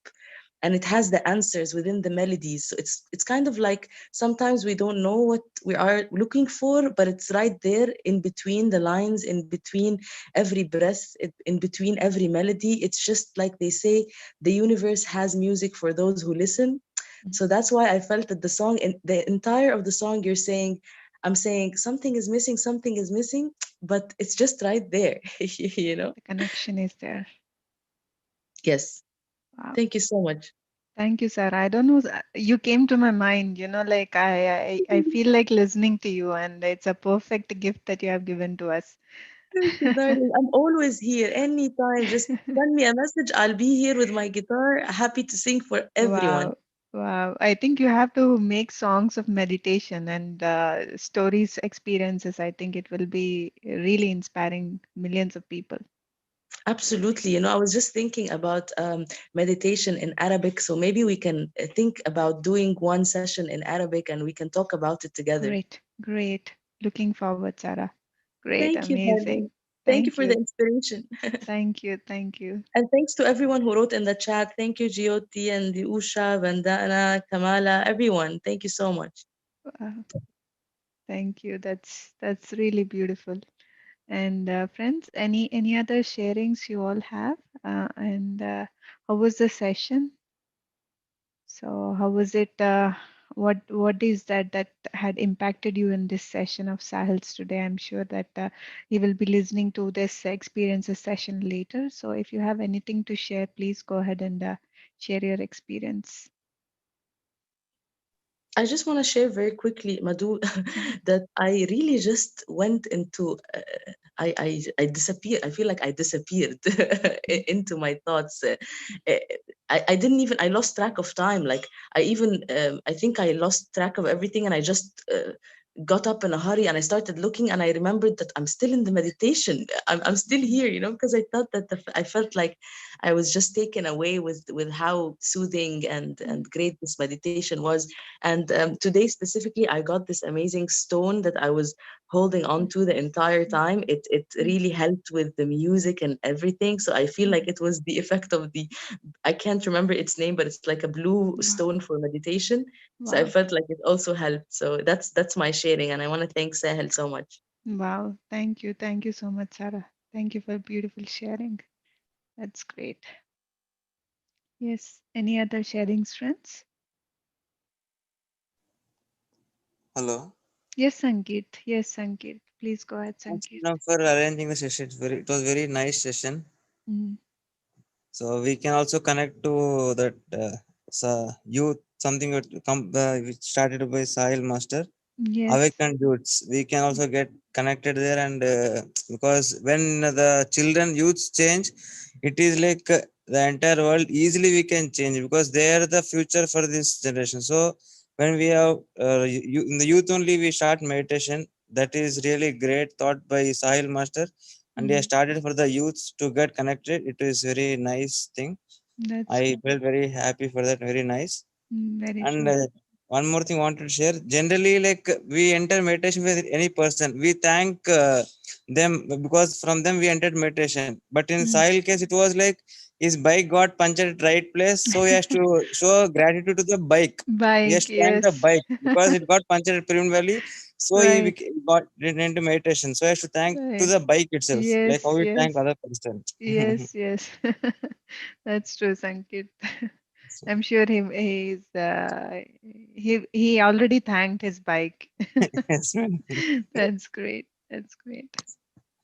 and it has the answers within the melodies. So it's kind of like sometimes we don't know what we are looking for, but it's right there in between the lines, in between every breath, in between every melody. It's just like they say, the universe has music for those who listen. So that's why I felt that the song, and the entire of the song, I'm saying something is missing, but it's just right there, you know? The connection is there. Yes. Wow. Thank you so much. Thank you, Sarah. I don't know, you came to my mind, like I feel like listening to you, and it's a perfect gift that you have given to us. Thank you, darling. I'm always here anytime. Just send me a message. I'll be here with my guitar, happy to sing for everyone. Wow. Wow. I think you have to make songs of meditation and stories, experiences. I think it will be really inspiring millions of people. Absolutely. I was just thinking about meditation in Arabic. So maybe we can think about doing one session in Arabic and we can talk about it together. Great. Great. Looking forward, Sarah. Great. Thank you, Amazing. darling. Thank you Thank for the you. inspiration. Thank you. Thank you. And thanks to everyone who wrote in the chat. Thank you, Jyoti and Usha, Vandana, Kamala, everyone. Thank you so much. Wow. Thank you. That's really beautiful. And friends, any other sharings you all have? And how was the session? So how was it? What is that had impacted you in this session of Sahil's today? I'm sure that you will be listening to this experiences session later. So if you have anything to share, please go ahead and share your experience. I just want to share very quickly, Madhu, that I really just went into, I disappeared. I feel like I disappeared into my thoughts. Uh, I didn't even, I lost track of time. Like I think I lost track of everything and I just got up in a hurry and I started looking and I remembered that I'm still in the meditation. I'm still here, because I thought that I felt like I was just taken away with how soothing and great this meditation was. And today specifically, I got this amazing stone that I was holding on to the entire time. It really helped with the music and everything. So I feel like it was the effect of I can't remember its name, but it's like a blue stone for meditation. So I Wow. felt like it also helped. So that's my sharing, and I want to thank Sahel so much. Wow. Thank you. Thank you so much, Sarah. Thank you for beautiful sharing. That's great. Yes. Any other sharings, friends? Hello. Yes, Sangeet. Yes, Sangeet. Please go ahead, Thanks, Sangeet. madam, for arranging the session. It was very nice session. Mm. So we can also connect to that youth, something which started by Sahil Master, Yes. Awakened Youths. We can also get connected there, and because when the children, youths change, it is like the entire world easily we can change because they are the future for this generation. So when we have in the youth only we start meditation. That is really great thought by Sahil Master, and he has started for the youths to get connected. It is very nice thing. That's I true. felt very happy for that. Very nice. Very And true. one more thing I wanted to share. Generally, like we enter meditation with any person, we thank them because from them we entered meditation. But in Sahil case, it was like his bike got punctured at right place, so he has to show gratitude to the bike. He has Bike, to thank the yes. bike because it got punctured at Pirin Valley, so he Right. got into meditation. So he has to thank to Right. the bike itself, like how Yes, we yes. thank other person. Yes, yes. That's true, Sankit. I'm sure he already thanked his bike. Yes, ma'am. That's great. That's great.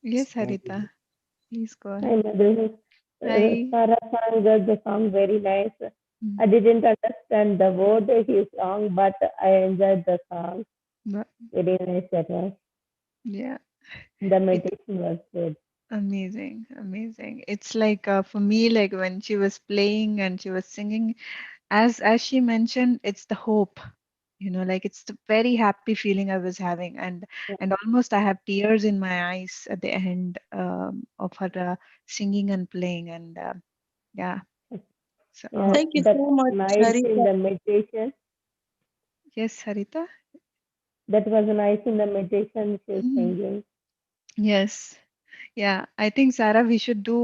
Yes, Harita, please go Hi, ahead. Madhu. Hi. Sarah sang the song very nice. Mm. I didn't understand the word he song, but I enjoyed the song. But- Very nice that was. Yeah, The it meditation was good. amazing, amazing. It's like for me, like when she was playing and she was singing, as she mentioned, it's the hope. Like it's the very happy feeling I was having, and almost I have tears in my eyes at the end of her singing and playing, and yeah. So Yeah, Thank you that so much, nice in Harita. the meditation. yes, Harita. That was nice in the meditation she was Mhm. singing. Yes. Yeah, I think Sarah, we should do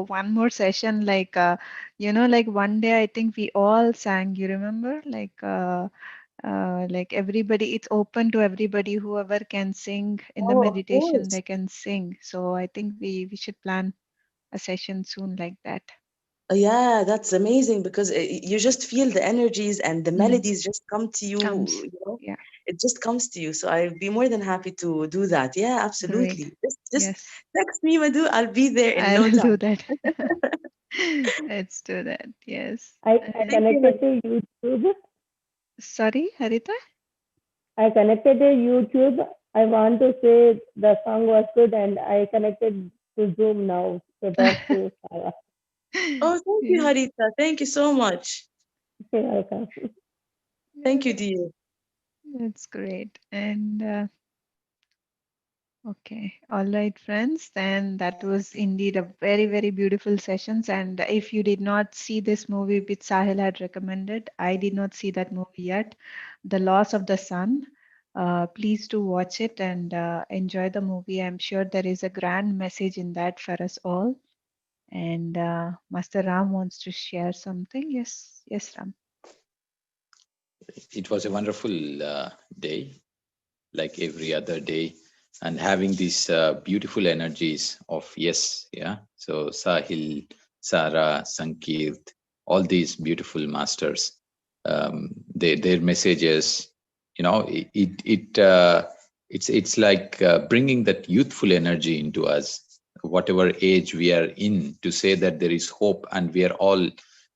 one more session. Like, like one day I think we all sang. You remember? Like everybody, it's open to everybody. Whoever can sing in the Oh, of meditation, course. they can sing. So I think we should plan a session soon like that. Yeah, that's amazing because you just feel the energies and the Mm, melodies just come to you, comes. you know, Yeah, it just comes to you. So I'd be more than happy to do that. Yeah, great. absolutely. Just Yes, text me, Madhu. I'll be there in no I'll do time. that. Let's do that. Yes. I Thank you, connected Madhu. to YouTube. Sorry, Harita? I connected to YouTube. I want to say the song was good, and I connected to Zoom now to talk to Sarah. Oh, thank you, Yeah, Harita. Thank you so much. You're welcome. Thank yeah, you, dear. that's great. And okay, all right, friends. Then that was indeed a very, very beautiful sessions. And if you did not see this movie which Sahil had recommended, I did not see that movie yet, The Loss of the Sun. Please do watch it and enjoy the movie. I'm sure there is a grand message in that for us all. And Master Ram wants to share something. Yes, yes, Ram. It was a wonderful day, like every other day, and having these beautiful energies of yes, yeah. So Sahil, Sarah, Sankirt, all these beautiful masters, their messages, it's like bringing that youthful energy into us, whatever age we are in, to say that there is hope, and we are all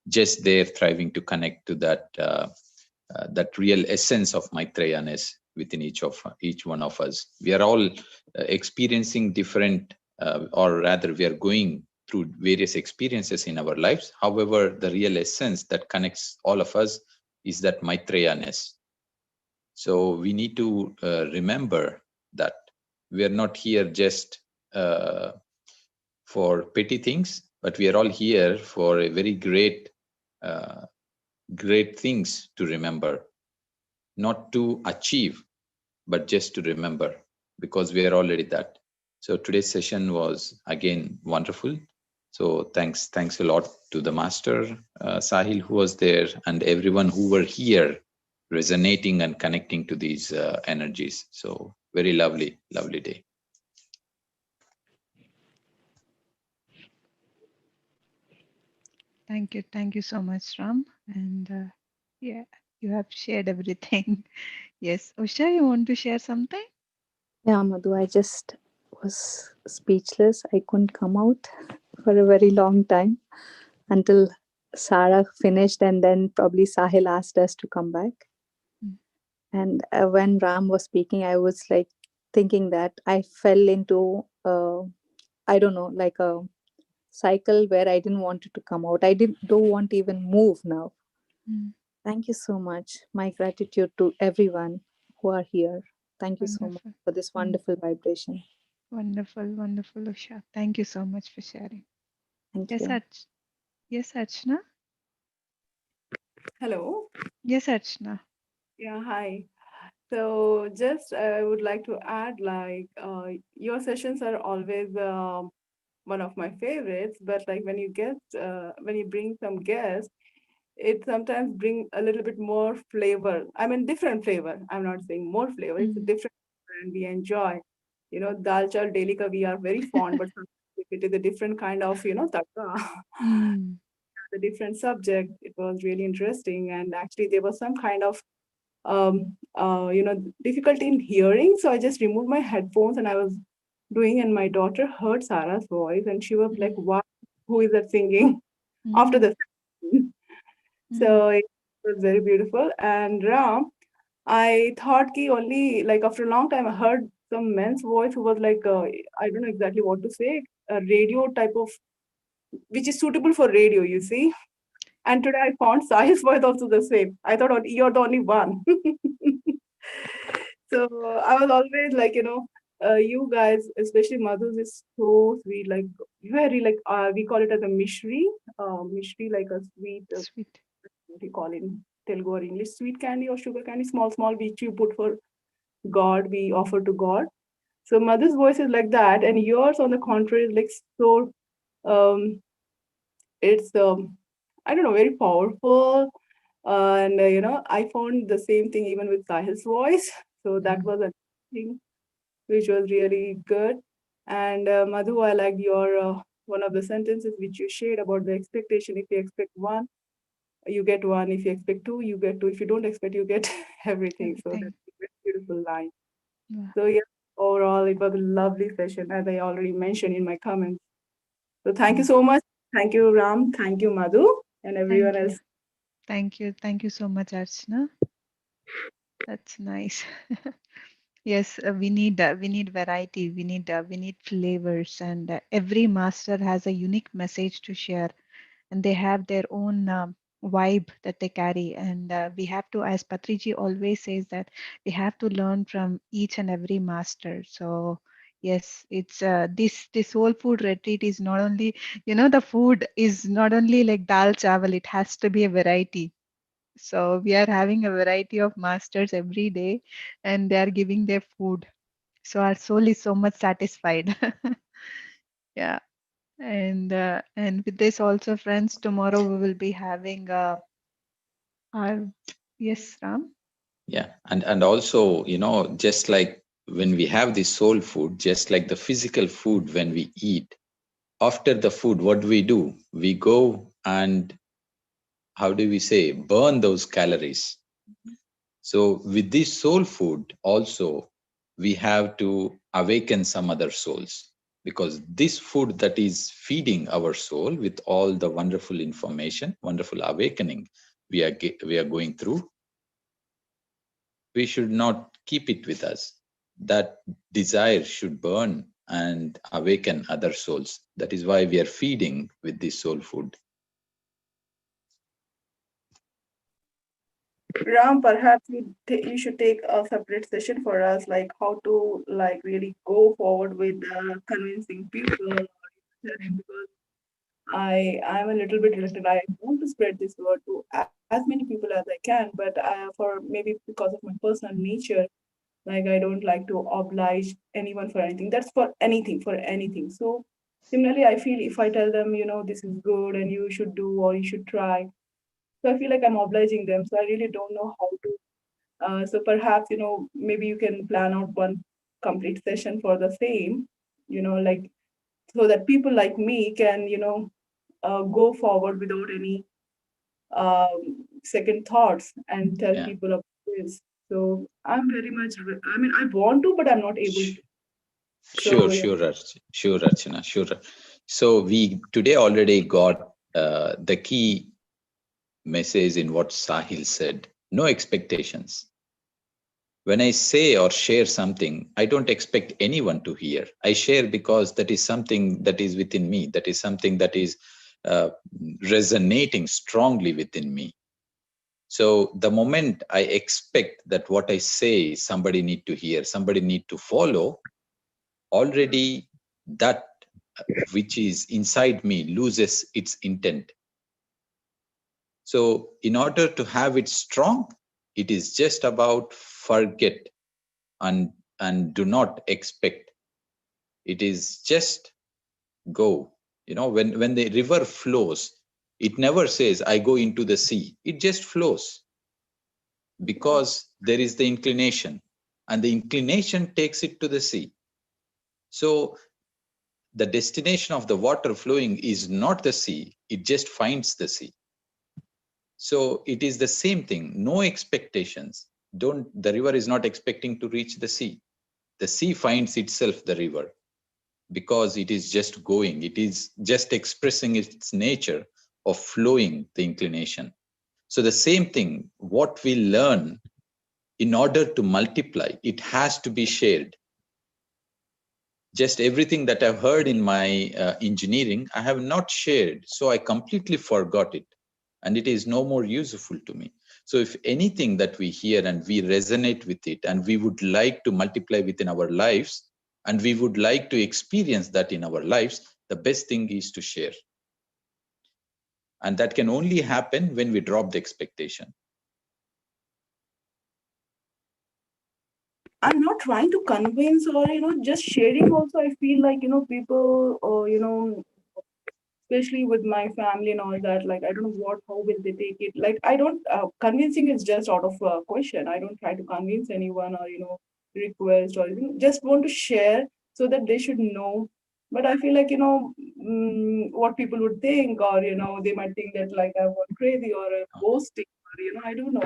just there thriving to connect to that real essence of Maitreyaness within each one of us. We are all experiencing different, or rather, we are going through various experiences in our lives. However, the real essence that connects all of us is that Maitreyaness. So we need to remember that we are not here just for petty things, but we are all here for a very uh, great things to remember, not to achieve, but just to remember, because we are already that. So today's session was again wonderful. So thanks a lot to the master, Sahil, who was there, and everyone who were here resonating and connecting to these energies. So very lovely day. Thank you so much, Ram. And yeah, you have shared everything. Yes, Usha, you want to share something? Yeah, Madhu, I just was speechless. I couldn't come out for a very long time until Sarah finished, and then probably Sahil asked us to come back. Mm. And when Ram was speaking, I was like thinking that I fell into, I don't know, like a cycle where I didn't want it to come out. Don't want to even move now. Mm. Thank you so much. My gratitude to everyone who are here. Thank you so much Wonderful. for this wonderful vibration. Wonderful, wonderful, Usha. Thank you so much for sharing. Thank Yes, you. Yes, Archana. Hello. Yes, Archana. Yeah, hi. So just I would like to add like your sessions are always one of my favorites, but like when you bring some guests, it sometimes bring a little bit more flavor. I mean different flavor. I'm not saying more flavor, it's a different flavor and we enjoy. You know, dal chal daily ka we are very fond, but sometimes if it is a different kind of, tadka, Mm. the different subject, it was really interesting. And actually there was some kind of difficulty in hearing. So I just removed my headphones and I was doing, and my daughter heard Sarah's voice and she was like, wow, who is that singing after the session? So it was very beautiful. And Ram, I thought ki only like after a long time I heard some man's voice who was like, I don't know exactly what to say, a radio type of, which is suitable for radio, you see. And today I found Sahil's voice also the same. I thought you're the only one. So I was always like, you guys, especially Madhu's is so sweet, like very like we call it as a mishri like a sweet, Sweet. what do you call it in Telugu or English, sweet candy or sugar candy, small, small, which you put for God, we offer to God. So Madhu's voice is like that, and yours on the contrary is like so. Um, it's I don't know, very powerful, and I found the same thing even with Sahil's voice. So that was a thing which was really good. And Madhu, I liked your one of the sentences which you shared about the expectation. If you expect one, you get one. If you expect two, you get two. If you don't expect, you get everything. So Everything. that's a very beautiful line. Yeah. So yeah, overall, it was a lovely session, as I already mentioned in my comments. So thank you so much. Thank you, Ram. Thank you, Madhu, and everyone Thank you. else. Thank you. Thank you so much, Archana. That's nice. Yes, we need variety. We need flavors, and every master has a unique message to share, and they have their own vibe that they carry. And we have to, as Patriji always says, that we have to learn from each and every master. So yes, it's this whole food retreat is not only, the food is not only like dal chawal. It has to be a variety. So we are having a variety of masters every day, and they are giving their food. So our soul is so much satisfied. Yeah. And with this also, friends, tomorrow we will be having our yes, Ram. Yeah, and also, just like when we have the soul food, just like the physical food, when we eat, after the food, what do? We go and, how do we say, burn those calories. So with this soul food also, we have to awaken some other souls, because this food that is feeding our soul with all the wonderful information, wonderful awakening we are going through, we should not keep it with us. That desire should burn and awaken other souls. That is why we are feeding with this soul food. Ram, perhaps you should take a separate session for us, like how to like really go forward with convincing people. Because I'm a little bit reluctant. I want to spread this word to as many people as I can, but for maybe because of my personal nature, like I don't like to oblige anyone for anything. That's for anything, for anything. So similarly, I feel if I tell them, this is good and you should do or you should try, so I feel like I'm obliging them. So I really don't know how to. So perhaps, maybe you can plan out one complete session for the same, like so that people like me can, go forward without any second thoughts and tell Yeah. people about this. So I'm very much, I mean, I want to, but I'm not able to. Sure, So yeah. sure, sure, Archana, sure. So we today already got the key message in what Sahil said. No expectations. When I say or share something, I don't expect anyone to hear. I share because that is something that is within me. That is something that is uh, resonating strongly within me. So the moment I expect that what I say somebody need to hear, somebody need to follow, already that which is inside me loses its intent. So in order to have it strong, it is just about forget and do not expect. It is just go. When the river flows, it never says I go into the sea. It just flows because there is the inclination, and the inclination takes it to the sea. So the destination of the water flowing is not the sea, it just finds the sea. So it is the same thing, no expectations. The river is not expecting to reach the sea. The sea finds itself the river because it is just going, it is just expressing its nature of flowing the inclination. So the same thing, what we learn, in order to multiply, it has to be shared. Just everything that I've heard in my engineering, I have not shared. So I completely forgot it. And it is no more useful to me. So if anything that we hear and we resonate with it, and we would like to multiply within our lives, and we would like to experience that in our lives, the best thing is to share. And that can only happen when we drop the expectation. I'm not trying to convince or just sharing. Also, I feel like people especially with my family and all that. Like I don't know how will they take it. Like I don't convincing is just out of a question. I don't try to convince anyone or request or anything. Just want to share so that they should know. But I feel like what people would think, or they might think that like I'm gone crazy or boasting, or I don't know.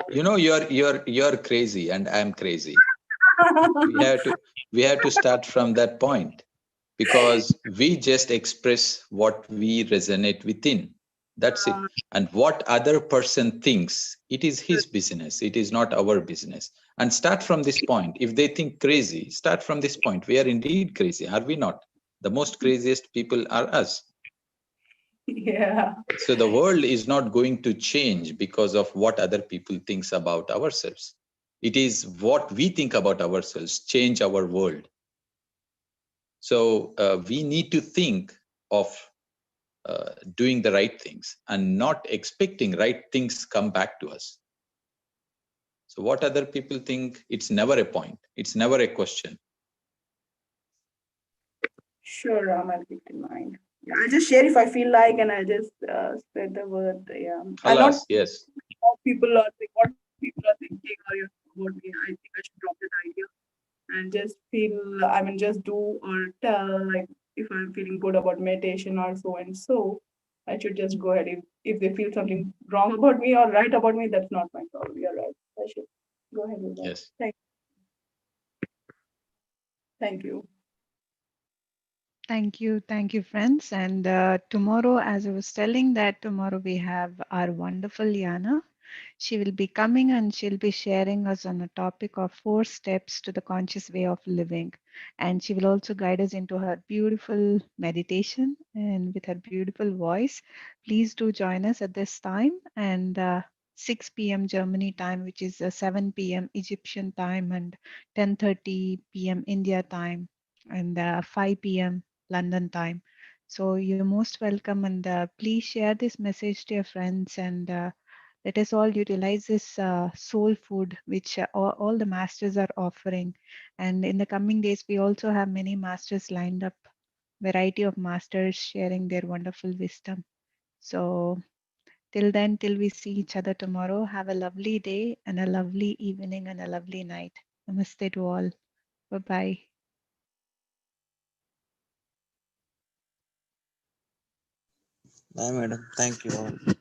You're crazy and I'm crazy. We have to start from that point, because we just express what we resonate within. That's it. And what other person thinks, it is his business, it is not our business. And start from this point. If they think crazy, start from this point. We are indeed crazy, are we not? The most craziest people are us. Yeah. So the world is not going to change because of what other people thinks about ourselves. It is what we think about ourselves change our world. So we need to think of doing the right things and not expecting right things come back to us. So what other people think, it's never a point. It's never a question. Sure, I'll keep in mind. Yeah, I'll just share if I feel like, and I'll just spread the word. Yeah, I'll not Alas, yes. how people are what people are thinking or about me. I think I should drop that idea and just feel. I mean, just do or tell. Like if I'm feeling good about meditation or so and so, I should just go ahead. If they feel something wrong about me or right about me, that's not my problem. You're right. I should go ahead with that. Yes. Thank you. Thank you, friends. And tomorrow, as I was telling, that tomorrow we have our wonderful Yana. She will be coming and she'll be sharing us on a topic of 4 steps to the conscious way of living. And she will also guide us into her beautiful meditation and with her beautiful voice. Please do join us at this time and 6 p.m. Germany time, which is 7 p.m. Egyptian time and 10:30 p.m. India time and 5 p.m. London time. So you're most welcome, and please share this message to your friends, and let us all utilize this soul food which all the masters are offering. And in the coming days, we also have many masters lined up, variety of masters sharing their wonderful wisdom. So till then, till we see each other tomorrow, have a lovely day and a lovely evening and a lovely night. Namaste to all. Bye bye. Bye, madam. Thank you all.